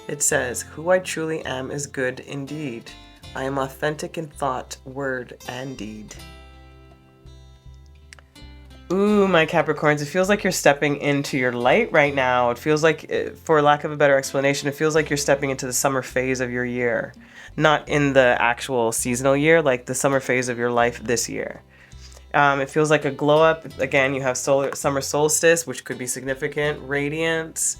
It says, who I truly am is good indeed. I am authentic in thought, word, and deed. Ooh, my Capricorns, it feels like you're stepping into your light right now. It feels like, for lack of a better explanation, it feels like you're stepping into the summer phase of your year. Not in the actual seasonal year, like the summer phase of your life this year. It feels like a glow up. Again, you have summer solstice, which could be significant. Radiance.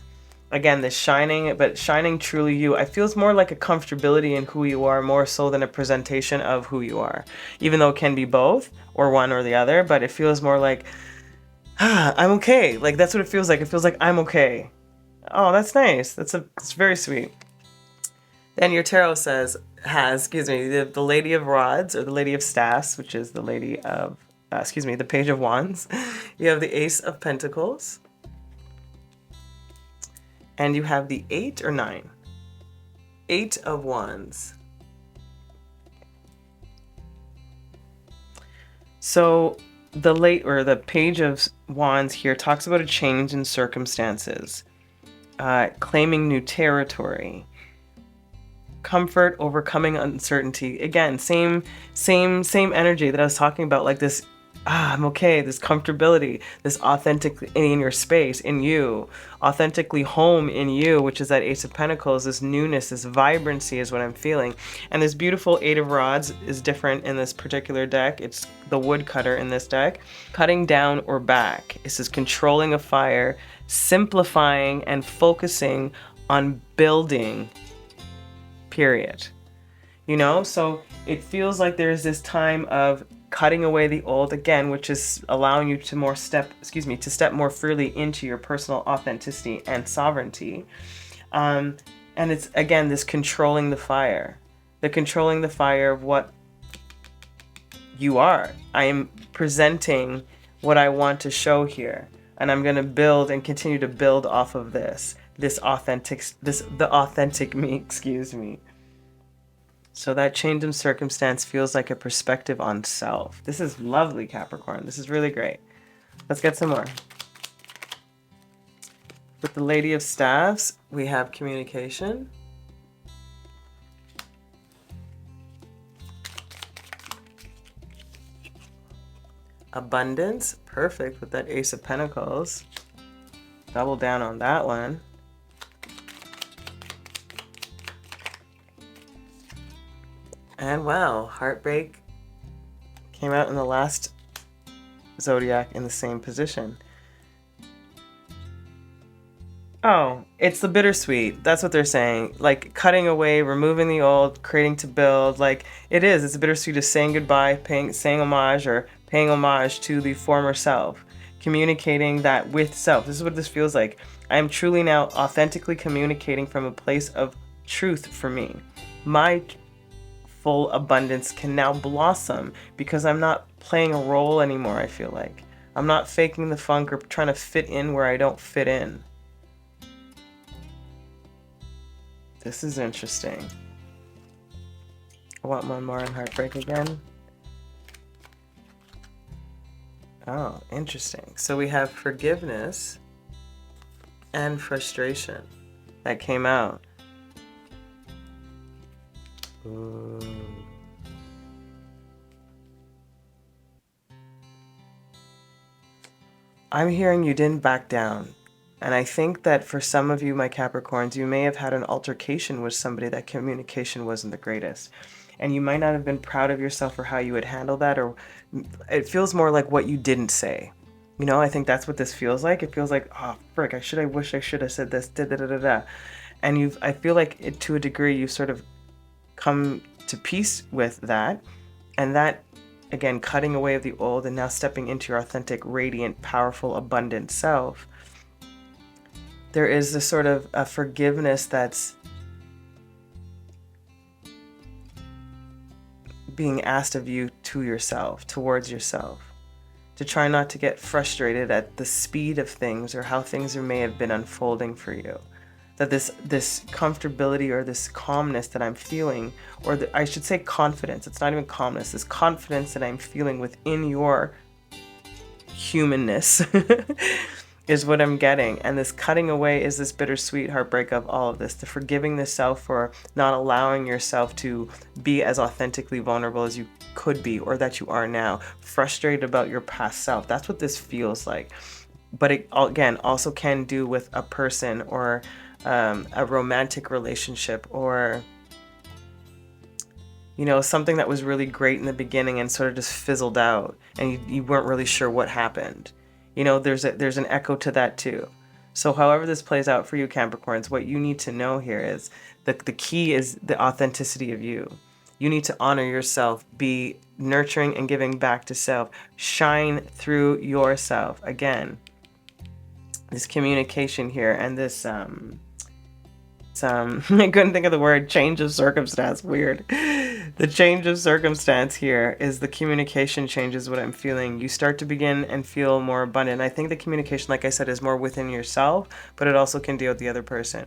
Again, this shining, but shining truly you. I feels more like a comfortability in who you are, more so than a presentation of who you are. Even though it can be both, or one or the other, but it feels more like, I'm okay. Like, that's what it feels like. It feels like I'm okay. Oh, that's nice. It's very sweet. Then your tarot has the Lady of Rods, or the Lady of Staffs, which is the Lady of, the Page of Wands. You have the Ace of Pentacles. And you have the 8 or 9? 8 of Wands. So the Page of Wands here talks about a change in circumstances, claiming new territory, comfort, overcoming uncertainty. Again, same energy that I was talking about, like this, I'm okay, this comfortability, this authentic in your space, in you, authentically home in you, which is that Ace of Pentacles, this newness, this vibrancy is what I'm feeling. And this beautiful 8 of Rods is different in this particular deck. It's the woodcutter in this deck. Cutting down or back. This is controlling a fire, simplifying and focusing on building, period. You know, so it feels like there's this time of cutting away the old, again, which is allowing you to step more freely into your personal authenticity and sovereignty. And it's, again, this controlling the fire of what you are. I am presenting what I want to show here, and I'm going to build and continue to build off of this. the authentic me, excuse me. So that change in circumstance feels like a perspective on self. This is lovely, Capricorn. This is really great. Let's get some more. With the Lady of Staffs, we have communication. Abundance, perfect with that Ace of Pentacles. Double down on that one. And wow, heartbreak came out in the last zodiac in the same position. Oh, it's the bittersweet. That's what they're saying. Like cutting away, removing the old, creating to build. Like it is. It's a bittersweet of saying goodbye, saying homage or paying homage to the former self. Communicating that with self. This is what this feels like. I am truly now authentically communicating from a place of truth for me. My full abundance can now blossom because I'm not playing a role anymore, I feel like. I'm not faking the funk or trying to fit in where I don't fit in. This is interesting. I want one more on heartbreak again. Oh, interesting. So we have forgiveness and frustration that came out. Ooh. I'm hearing you didn't back down. And I think that for some of you, my Capricorns, you may have had an altercation with somebody that communication wasn't the greatest. And you might not have been proud of yourself for how you would handle that, or it feels more like what you didn't say. You know, I think that's what this feels like. It feels like, oh, frick, I wish I should have said this, da da da da da. And I feel like to a degree, you've sort of come to peace with that. And that, again, cutting away of the old and now stepping into your authentic, radiant, powerful, abundant self. There is this sort of a forgiveness that's being asked of you to yourself, towards yourself, to try not to get frustrated at the speed of things or how things may have been unfolding for you. That this comfortability or this calmness that I'm feeling, or I should say confidence, it's not even calmness, this confidence that I'm feeling within your humanness is what I'm getting. And this cutting away is this bittersweet heartbreak of all of this, the forgiving the self for not allowing yourself to be as authentically vulnerable as you could be or that you are now, frustrated about your past self. That's what this feels like. But it, again, also can do with a person or a romantic relationship, or you know, something that was really great in the beginning and sort of just fizzled out and you weren't really sure what happened. You know, there's an echo to that too. So however this plays out for you, Capricorns, what you need to know here is the key is the authenticity of you. You need to honor yourself, be nurturing and giving back to self, shine through yourself. Again, this communication here and this I couldn't think of the word, change of circumstance, weird. The change of circumstance here is the communication changes what I'm feeling. You start to begin and feel more abundant. I think the communication, like I said, is more within yourself, but it also can deal with the other person.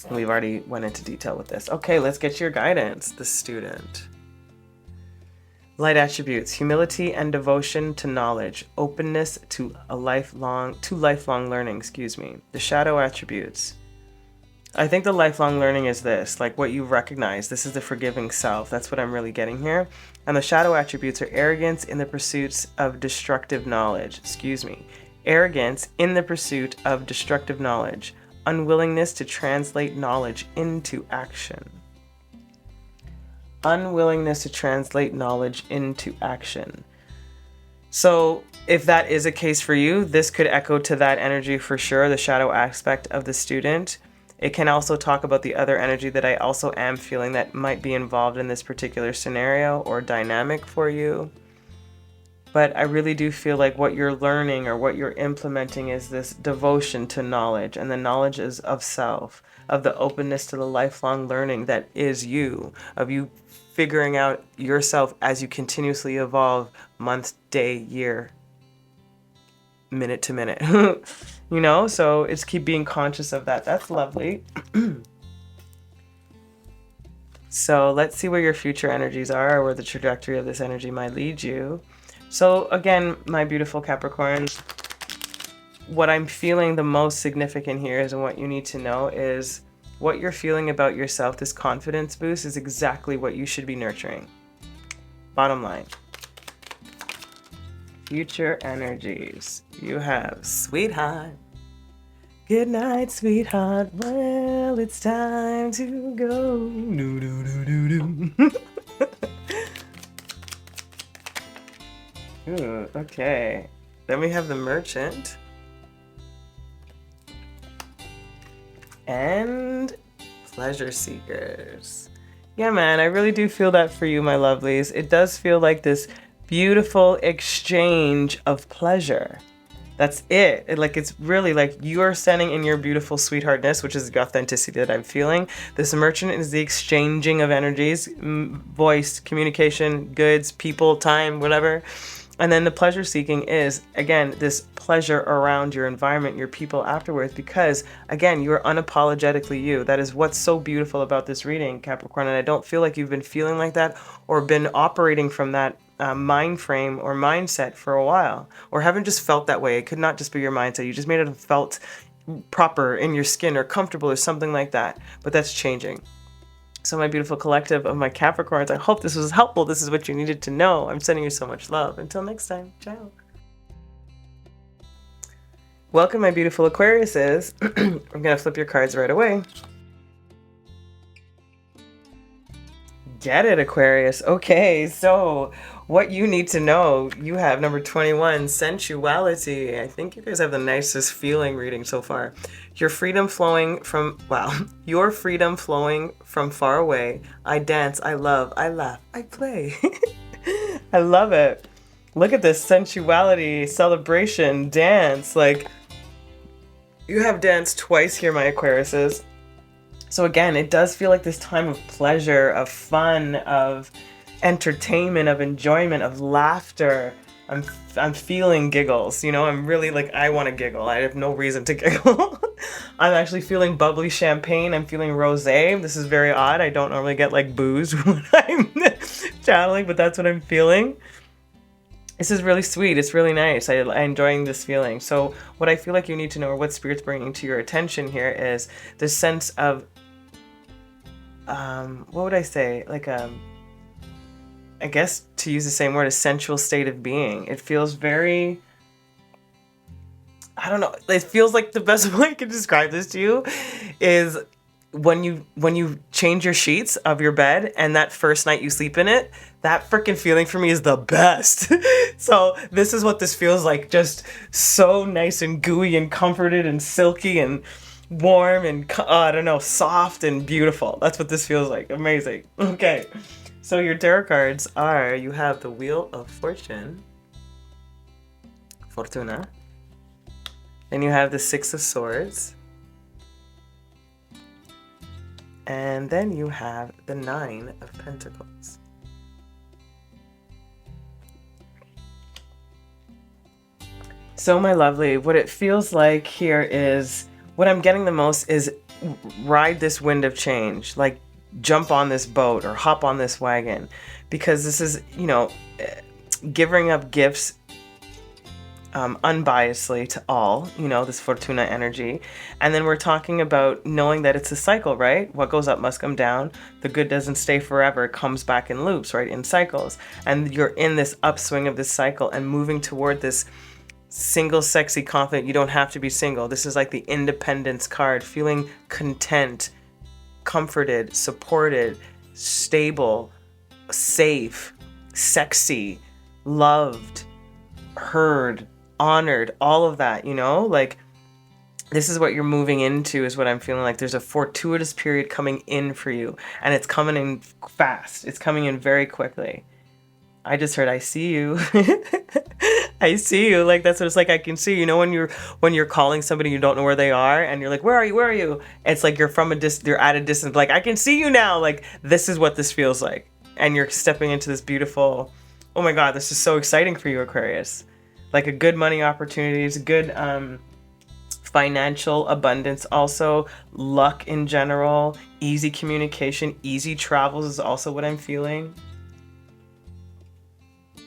And we've already went into detail with this. Okay, let's get your guidance, the student. Light attributes: humility and devotion to knowledge, openness to lifelong learning, The shadow attributes: I think the lifelong learning is this, like what you recognize. This is the forgiving self. That's what I'm really getting here. And the shadow attributes are arrogance in the pursuits of destructive knowledge. Arrogance in the pursuit of destructive knowledge. Unwillingness to translate knowledge into action. Unwillingness to translate knowledge into action. So if that is a case for you, this could echo to that energy for sure, the shadow aspect of the student. It can also talk about the other energy that I also am feeling that might be involved in this particular scenario or dynamic for you. But I really do feel like what you're learning or what you're implementing is this devotion to knowledge, and the knowledge is of self, of the openness to the lifelong learning that is you, of you figuring out yourself as you continuously evolve month, day, year, minute to minute. you know? So it's keep being conscious of that. That's lovely. So let's see where your future energies are, or where the trajectory of this energy might lead you. So again, my beautiful Capricorns, what I'm feeling the most significant here is, and what you need to know is, what you're feeling about yourself, this confidence boost, is exactly what you should be nurturing. Bottom line. Future energies. You have sweetheart. Good night, sweetheart. Well, it's time to go. Do, do, do, do, do. Ooh, okay. Then we have the Merchant. And Pleasure Seekers. Yeah, man, I really do feel that for you, my lovelies. It does feel like this beautiful exchange of pleasure. That's it. Like, it's really like you're standing in your beautiful sweetheartness, which is the authenticity that I'm feeling. This Merchant is the exchanging of energies, voice, communication, goods, people, time, whatever. And then the pleasure seeking is, again, this pleasure around your environment, your people afterwards, because, again, you're unapologetically you. That is what's so beautiful about this reading, Capricorn. And I don't feel like you've been feeling like that, or been operating from that mind frame or mindset for a while, or haven't just felt that way. It could not just be your mindset. You just made it felt proper in your skin or comfortable or something like that. But that's changing. So my beautiful collective of my Capricorns, I hope this was helpful. This is what you needed to know. I'm sending you so much love. Until next time, ciao. Welcome, my beautiful Aquariuses. I'm going to flip your cards right away. Get it, Aquarius. Okay, so what you need to know, you have number 21, sensuality. I think you guys have the nicest feeling reading so far. Your freedom flowing from, your freedom flowing from far away. I dance, I love, I laugh, I play. I love it. Look at this sensuality, celebration, dance. Like, you have danced twice here, my Aquariuses. So again, it does feel like this time of pleasure, of fun, of entertainment, of enjoyment, of laughter. I'm feeling giggles, you know, I'm really like, I want to giggle. I have no reason to giggle. I'm actually feeling bubbly champagne. I'm feeling rosé. This is very odd. I don't normally get like booze when I'm channeling, but that's what I'm feeling. This is really sweet. It's really nice. I'm enjoying this feeling. So what I feel like you need to know, or what Spirit's bringing to your attention here, is this sense of, what would I say? Like, I guess to use the same word, a sensual state of being. It feels very, I don't know. It feels like the best way I can describe this to you is when you change your sheets of your bed and that first night you sleep in it, that freaking feeling for me is the best. So this is what this feels like. Just so nice and gooey and comforted and silky and warm and, I don't know, soft and beautiful. That's what this feels like. Amazing. Okay. So your tarot cards are, you have the Wheel of Fortune, Fortuna. Then you have the Six of Swords. And then you have the Nine of Pentacles. So my lovely, what it feels like here is, what I'm getting the most is ride this wind of change. Like, jump on this boat or hop on this wagon, because this is, you know, giving up gifts unbiasedly to all, you know, this Fortuna energy. And then we're talking about knowing that it's a cycle, right? What goes up must come down. The good doesn't stay forever. It comes back in loops, right? In cycles. And you're in this upswing of this cycle and moving toward this single, sexy, confident. You don't have to be single. This is like the independence card, feeling content, comforted, supported, stable, safe, sexy, loved, heard, honored, all of that, you know? Like, this is what you're moving into, is what I'm feeling like. There's a fortuitous period coming in for you, and it's coming in fast. It's coming in very quickly. I just heard, I see you. I see you. Like, that's what it's like. I can see, you know, when you're calling somebody, you don't know where they are, and you're like, where are you? Where are you? It's like you're you're at a distance. Like, I can see you now. Like, this is what this feels like. And you're stepping into this beautiful, oh my God, this is so exciting for you, Aquarius. Like, a good money opportunities, good financial abundance, also luck in general, easy communication, easy travels is also what I'm feeling.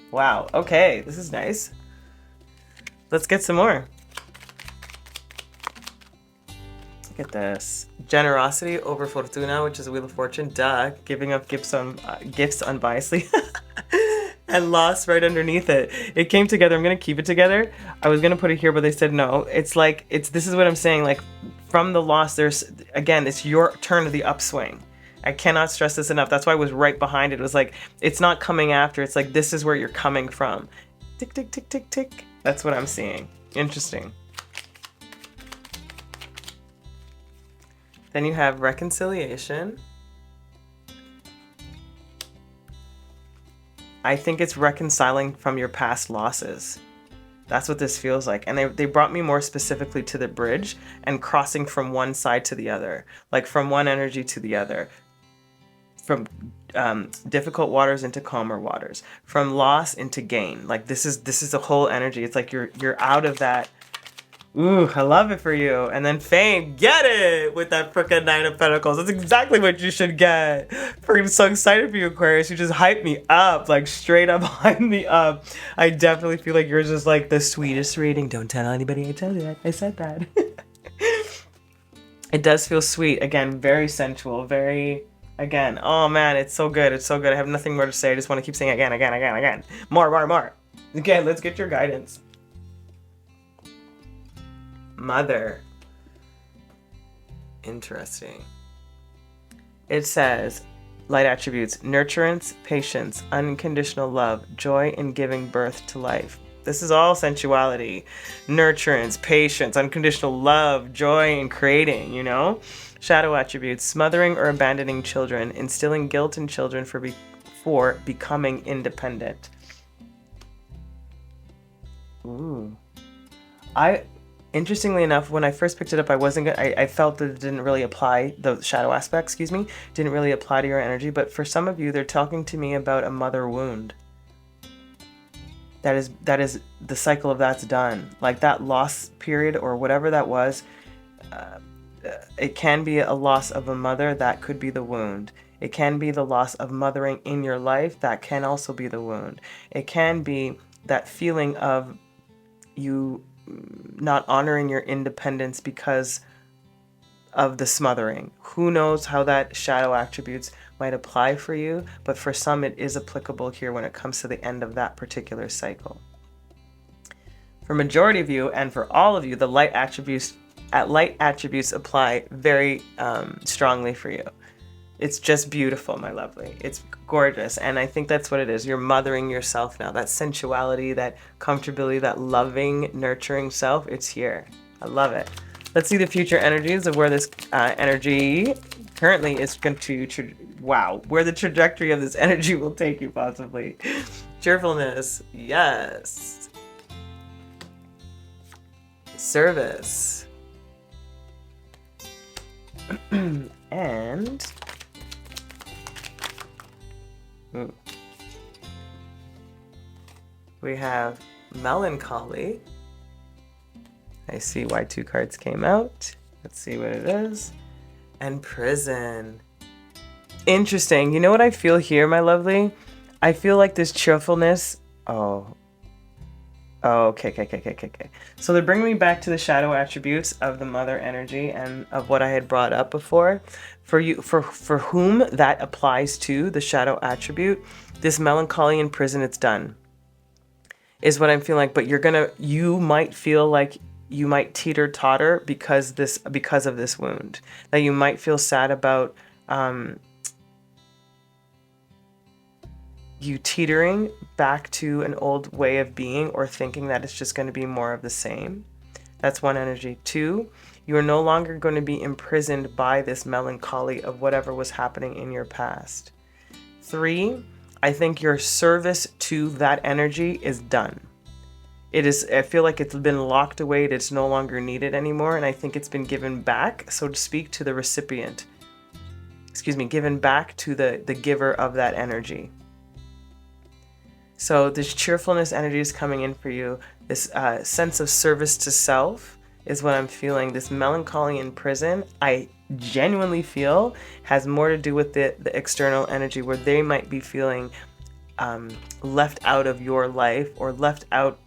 Wow, okay, this is nice. Let's get some more. Look at this. Generosity over fortuna, which is the Wheel of Fortune. Duh. Giving up gifts unbiasedly. And loss right underneath it. It came together. I'm going to keep it together. I was going to put it here, but they said no. It's like, this is what I'm saying. Like, from the loss, there's, again, it's your turn to the upswing. I cannot stress this enough. That's why I was right behind it. It was like, it's not coming after. It's like, this is where you're coming from. Tick, tick, tick, tick, tick. That's what I'm seeing. Interesting. Then you have reconciliation. I think it's reconciling from your past losses. That's what this feels like. And they brought me more specifically to the bridge and crossing from one side to the other, like from one energy to the other, from difficult waters into calmer waters, from loss into gain. Like this is the whole energy. It's like you're out of that. Ooh, I love it for you. And then fame, get it with that frickin' Nine of Pentacles. That's exactly what you should get. Freaking so excited for you, Aquarius. You just hyped me up, like straight up hyped me up. I definitely feel like yours is like the sweetest reading. Don't tell anybody I tell you that. I said that. It does feel sweet. Again, very sensual, very, again, oh man, it's so good. It's so good. I have nothing more to say. I just want to keep saying again, again, again, again. More, more, more. Again, let's get your guidance. Mother. Interesting. It says, light attributes, nurturance, patience, unconditional love, joy in giving birth to life. This is all sensuality. Nurturance, patience, unconditional love, joy in creating, you know? Shadow attributes, smothering or abandoning children, instilling guilt in children for becoming independent. Ooh. Interestingly enough, when I first picked it up, I felt that it didn't really apply, the shadow aspect, excuse me, didn't really apply to your energy, but for some of you, they're talking to me about a mother wound. That is the cycle of that's done. Like that loss period or whatever that was, it can be a loss of a mother, that could be the wound. It can be the loss of mothering in your life, that can also be the wound. It can be that feeling of you not honoring your independence because of the smothering. Who knows how that shadow attributes might apply for you, but for some it is applicable here when it comes to the end of that particular cycle. For majority of you and for all of you, the light attributes apply very strongly for you. It's just beautiful, my lovely. It's gorgeous. And I think that's what it is. You're mothering yourself now. That sensuality, that comfortability, that loving, nurturing self, it's here. I love it. Let's see the future energies of where this energy currently is going to, where the trajectory of this energy will take you possibly. Cheerfulness, yes. Service. And we have melancholy. I see why 2 cards came out. Let's see what it is. And prison. Interesting. You know what I feel here, my lovely? I feel like this cheerfulness. Okay. So they're bringing me back to the shadow attributes of the mother energy and of what I had brought up before. For you, for whom that applies to, the shadow attribute, this melancholy in prison, it's done, is what I'm feeling like. But you might feel like you might teeter-totter because of this wound. That you might feel sad about you teetering back to an old way of being or thinking that it's just going to be more of the same. That's one energy. 2, you are no longer going to be imprisoned by this melancholy of whatever was happening in your past. 3, I think your service to that energy is done. I feel like it's been locked away, it's no longer needed anymore, and I think it's been given back, so to speak, to the recipient. Given back to the giver of that energy. So this cheerfulness energy is coming in for you. This sense of service to self is what I'm feeling. This melancholy in prison, I genuinely feel has more to do with the external energy, where they might be feeling left out of your life, or left out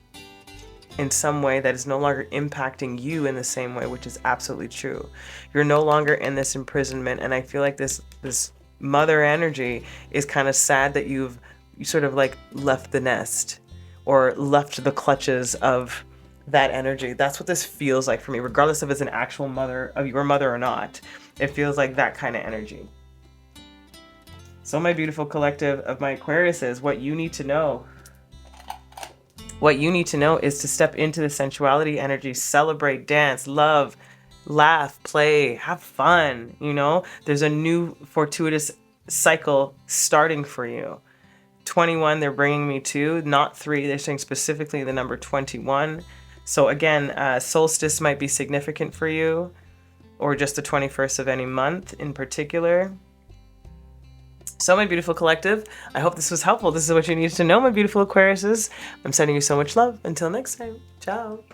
in some way that is no longer impacting you in the same way, which is absolutely true. You're no longer in this imprisonment, and I feel like this mother energy is kind of sad that you sort of like left the nest, or left the clutches of that energy. That's what this feels like for me, regardless if it's an actual mother of your mother or not. It feels like that kind of energy. So my beautiful collective of my Aquariuses, what you need to know. What you need to know is to step into the sensuality energy, celebrate, dance, love, laugh, play, have fun. You know, there's a new fortuitous cycle starting for you. 21, they're bringing me to, not 3. They're saying specifically the number 21. So again, solstice might be significant for you, or just the 21st of any month in particular. So my beautiful collective, I hope this was helpful. This is what you need to know, my beautiful Aquariuses. I'm sending you so much love. Until next time, ciao.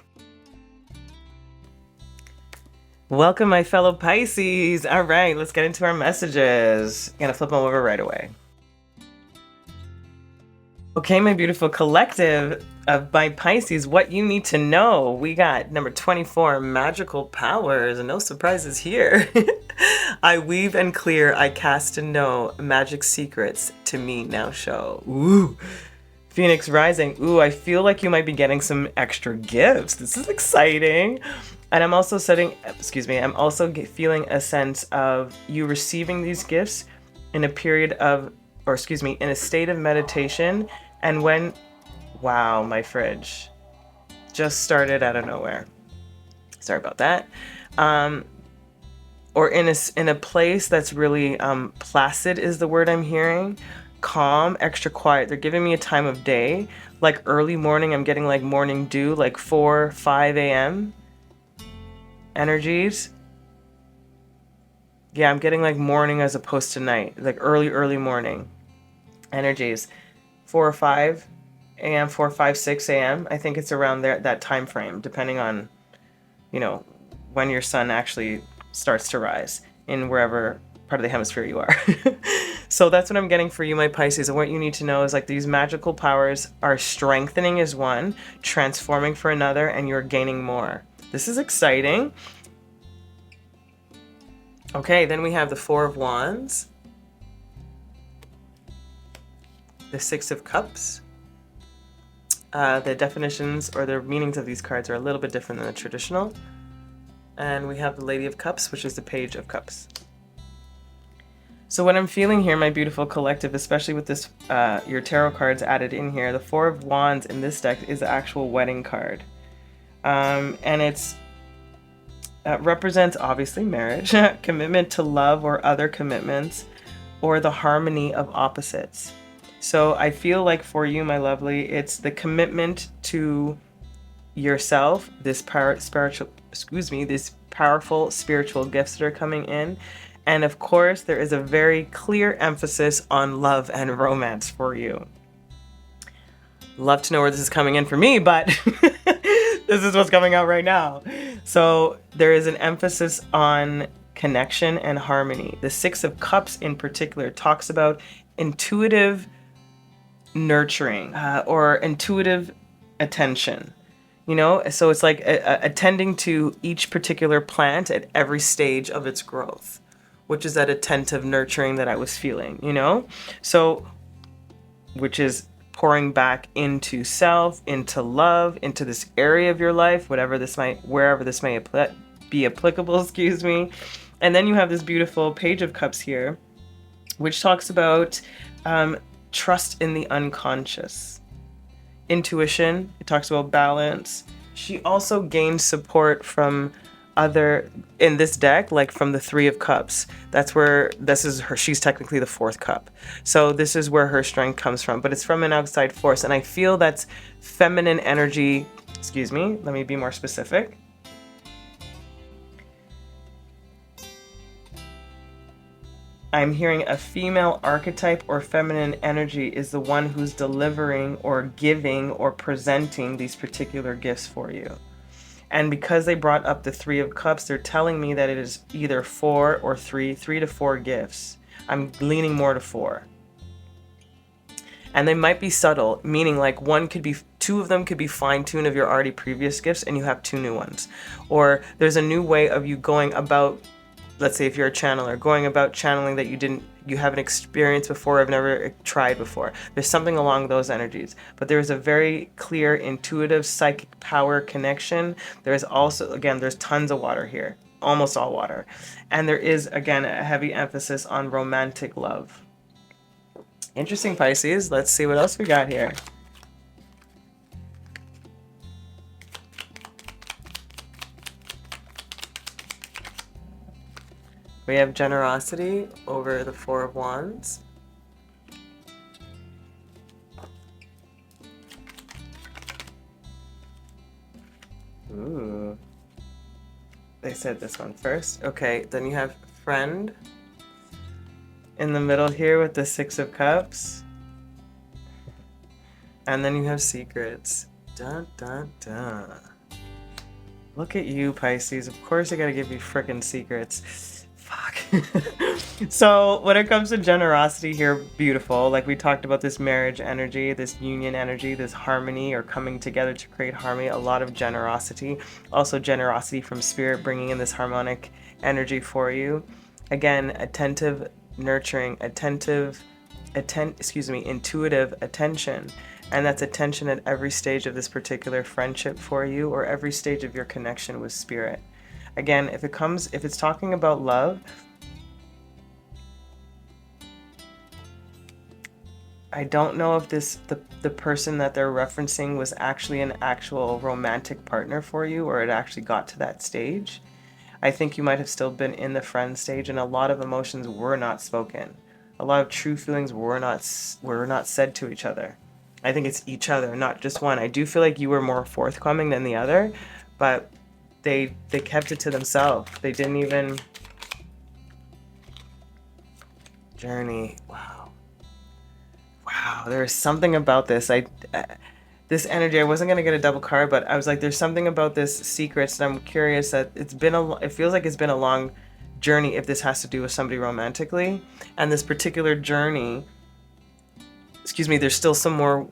Welcome, my fellow Pisces. All right, let's get into our messages. I'm gonna flip them over right away. Okay, my beautiful collective of my Pisces, what you need to know. We got number 24, magical powers, and no surprises here. I weave and clear, I cast and know, magic secrets to me now show. Ooh. Phoenix rising. Ooh, I feel like you might be getting some extra gifts. This is exciting. And I'm also feeling a sense of you receiving these gifts in a period of, in a state of meditation. And when, wow, my fridge just started out of nowhere. Sorry about that. Or in a place that's really placid is the word I'm hearing. Calm, extra quiet. They're giving me a time of day, like early morning. I'm getting like morning dew, like 4, 5 a.m. energies. Yeah, I'm getting like morning as opposed to night, like early morning energies. 4 or 5 a.m., 4, 5, 6 a.m. I think it's around there, that time frame, depending on, you know, when your sun actually starts to rise in wherever part of the hemisphere you are. So that's what I'm getting for you, my Pisces. And what you need to know is like these magical powers are strengthening as one, transforming for another, and you're gaining more. This is exciting. Okay, then we have the 4 of Wands, the 6 of Cups. The definitions or the meanings of these cards are a little bit different than the traditional. And we have the Lady of Cups, which is the Page of Cups. So what I'm feeling here, my beautiful collective, especially with this, your tarot cards added in here, the 4 of Wands in this deck is the actual wedding card. And it's represents obviously marriage, commitment to love or other commitments, or the harmony of opposites. So I feel like for you, my lovely, it's the commitment to yourself, this these powerful spiritual gifts that are coming in. And of course, there is a very clear emphasis on love and romance for you. Love to know where this is coming in for me, but this is what's coming out right now. So there is an emphasis on connection and harmony. The 6 of Cups in particular talks about intuitive nurturing or intuitive attention. You know, so it's like attending to each particular plant at every stage of its growth, which is that attentive nurturing that I was feeling, you know? So, which is pouring back into self, into love, into this area of your life, wherever this may be applicable, excuse me. And then you have this beautiful Page of Cups here, which talks about trust in the unconscious. Intuition, it talks about balance. She also gains support from other, in this deck, like from the 3 of Cups. That's where, this is her, she's technically the 4th cup. So this is where her strength comes from, but it's from an outside force. And I feel that's feminine energy, excuse me, let me be more specific. I'm hearing a female archetype or feminine energy is the one who's delivering or giving or presenting these particular gifts for you. And because they brought up the Three of Cups, they're telling me that it is either 4 or 3 to 4 gifts. I'm leaning more to 4. And they might be subtle, meaning like two of them could be fine-tuned of your already previous gifts and you have 2 new ones. Or there's a new way of you going about, let's say if you're a channeler, going about channeling that you haven't experienced before, have never tried before. There's something along those energies. But there's a very clear intuitive psychic power connection. There's also, again, there's tons of water here, almost all water. And there is, again, a heavy emphasis on romantic love. Interesting, Pisces. Let's see what else we got here. We have generosity over the Four of Wands. Ooh. They said this one first. Okay, then you have friend in the middle here with the Six of Cups. And then you have secrets. Dun, dun, dun. Look at you, Pisces. Of course I gotta give you frickin' secrets. Fuck. So when it comes to generosity here, beautiful. Like we talked about this marriage energy, this union energy, this harmony or coming together to create harmony, a lot of generosity. Also generosity from spirit bringing in this harmonic energy for you. Again, attentive, nurturing, intuitive attention. And that's attention at every stage of this particular friendship for you or every stage of your connection with spirit. Again, if it's talking about love, I don't know if the person that they're referencing was actually an actual romantic partner for you or it actually got to that stage. I think you might have still been in the friend stage and a lot of emotions were not spoken. A lot of true feelings were not said to each other. I think it's each other, not just one. I do feel like you were more forthcoming than the other, but they kept it to themselves. They didn't even... Journey. Wow. Wow, there is something about this. This energy, I wasn't gonna get a double card, but I was like, there's something about this secrets, and I'm curious that it feels like it's been a long journey if this has to do with somebody romantically, and this particular journey, there's still some more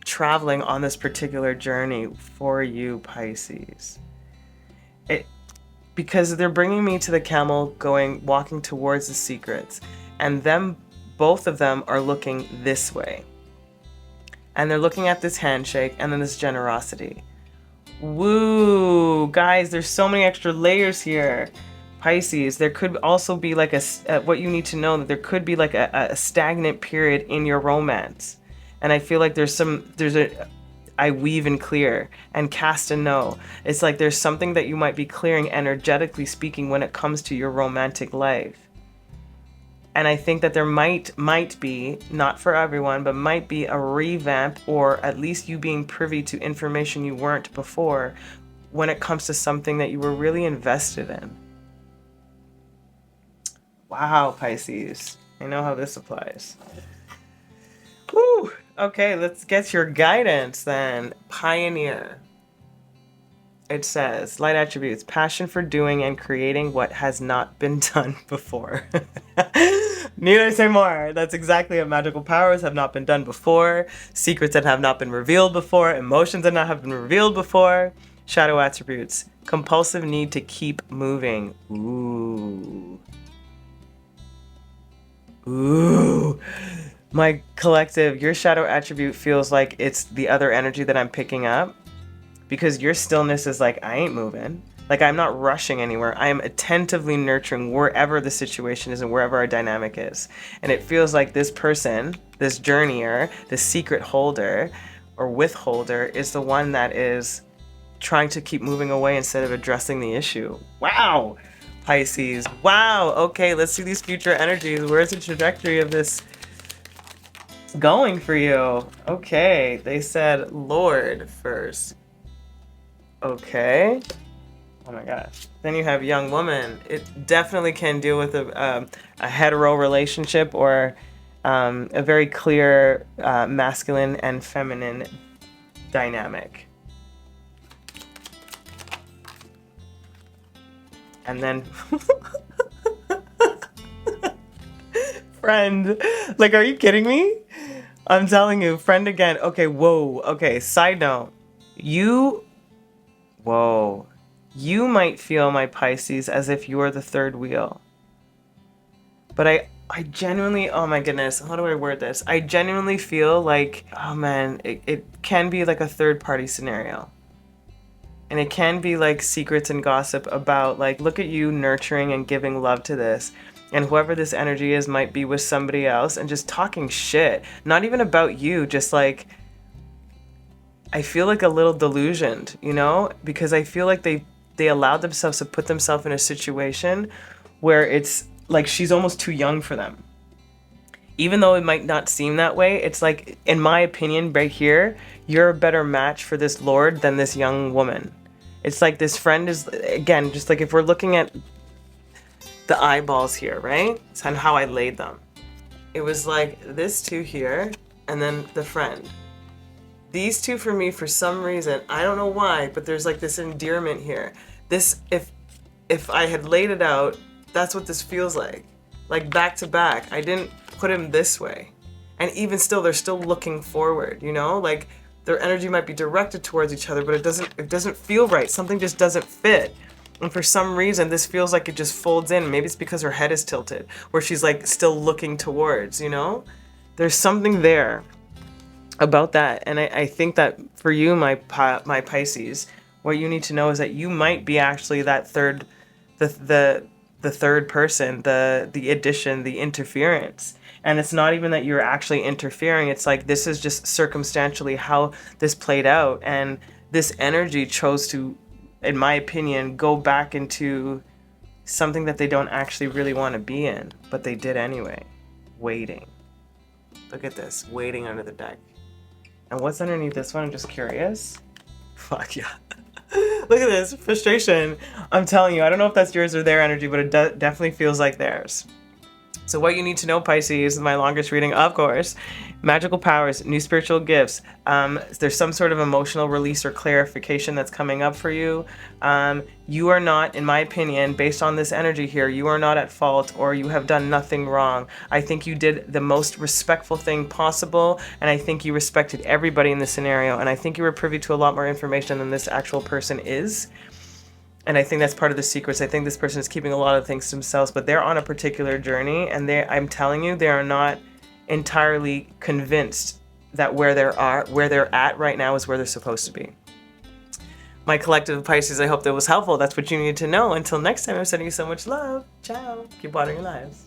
traveling on this particular journey for you, Pisces. Because they're bringing me to the camel walking towards the secrets, and both of them are looking this way. And they're looking at this handshake and then this generosity. Woo! Guys, there's so many extra layers here. Pisces, there could also be like what you need to know, that there could be like a stagnant period in your romance. And I feel like I weave and clear and cast and know. It's like there's something that you might be clearing energetically speaking when it comes to your romantic life. And I think that there might be, not for everyone, but might be a revamp or at least you being privy to information you weren't before when it comes to something that you were really invested in. Wow, Pisces. I know how this applies. Woo! Okay, let's get your guidance then. Pioneer. It says, light attributes, passion for doing and creating what has not been done before. Need I say more? That's exactly what magical powers have not been done before. Secrets that have not been revealed before. Emotions that have been revealed before. Shadow attributes, compulsive need to keep moving. Ooh. Ooh. My collective, your shadow attribute feels like it's the other energy that I'm picking up. Because your stillness is like, I ain't moving. Like, I'm not rushing anywhere. I am attentively nurturing wherever the situation is and wherever our dynamic is. And it feels like this person, this journeyer, this secret holder or withholder is the one that is trying to keep moving away instead of addressing the issue. Wow, Pisces. Wow. Okay, let's see these future energies. Where's the trajectory of this going for you? Okay, they said Lord first. Okay. Oh my gosh. Then you have young woman. It definitely can deal with a hetero relationship or a very clear masculine and feminine dynamic. And then friend, like, are you kidding me? I'm telling you, friend again. Okay, whoa. Okay, side note. Whoa. You might feel, my Pisces, as if you're the third wheel. But I genuinely, oh my goodness, how do I word this? I genuinely feel like, oh man, it can be like a third party scenario. And it can be like secrets and gossip about, like, look at you nurturing and giving love to this. And whoever this energy is might be with somebody else and just talking shit. Not even about you, just like, I feel like a little delusioned, you know? Because I feel like they allowed themselves to put themselves in a situation where it's like she's almost too young for them. Even though it might not seem that way, it's like, in my opinion, right here, you're a better match for this Lord than this young woman. It's like this friend is, again, just like if we're looking at the eyeballs here, right? It's on how I laid them. It was like this two here, and then the friend. These two for me, for some reason, I don't know why, but there's like this endearment here. This, if I had laid it out, that's what this feels like back to back. I didn't put him this way. And even still, they're still looking forward, you know? Like, their energy might be directed towards each other, but it doesn't feel right. Something just doesn't fit. And for some reason, this feels like it just folds in. Maybe it's because her head is tilted, where she's like still looking towards, you know? There's something there about that. And I think that for you, my Pisces, what you need to know is that you might be actually that third, the third person, the addition, the interference. And it's not even that you're actually interfering. It's like, this is just circumstantially how this played out. And this energy chose to, in my opinion, go back into something that they don't actually really want to be in, but they did anyway. Waiting. Look at this, waiting under the deck. And what's underneath this one? I'm just curious. Fuck yeah. Look at this, frustration. I'm telling you, I don't know if that's yours or their energy, but it definitely feels like theirs. So what you need to know, Pisces, my longest reading, of course, magical powers, new spiritual gifts. There's some sort of emotional release or clarification that's coming up for you. You are not, in my opinion, based on this energy here, you are not at fault, or you have done nothing wrong. I think you did the most respectful thing possible, and I think you respected everybody in this scenario, and I think you were privy to a lot more information than this actual person is. And I think that's part of the secrets. I think this person is keeping a lot of things to themselves, but they're on a particular journey, and I'm telling you, they are not entirely convinced that where they're at right now is where they're supposed to be. My collective of Pisces, I hope that was helpful. That's what you needed to know. Until next time, I'm sending you so much love. Ciao. Keep watering your lives.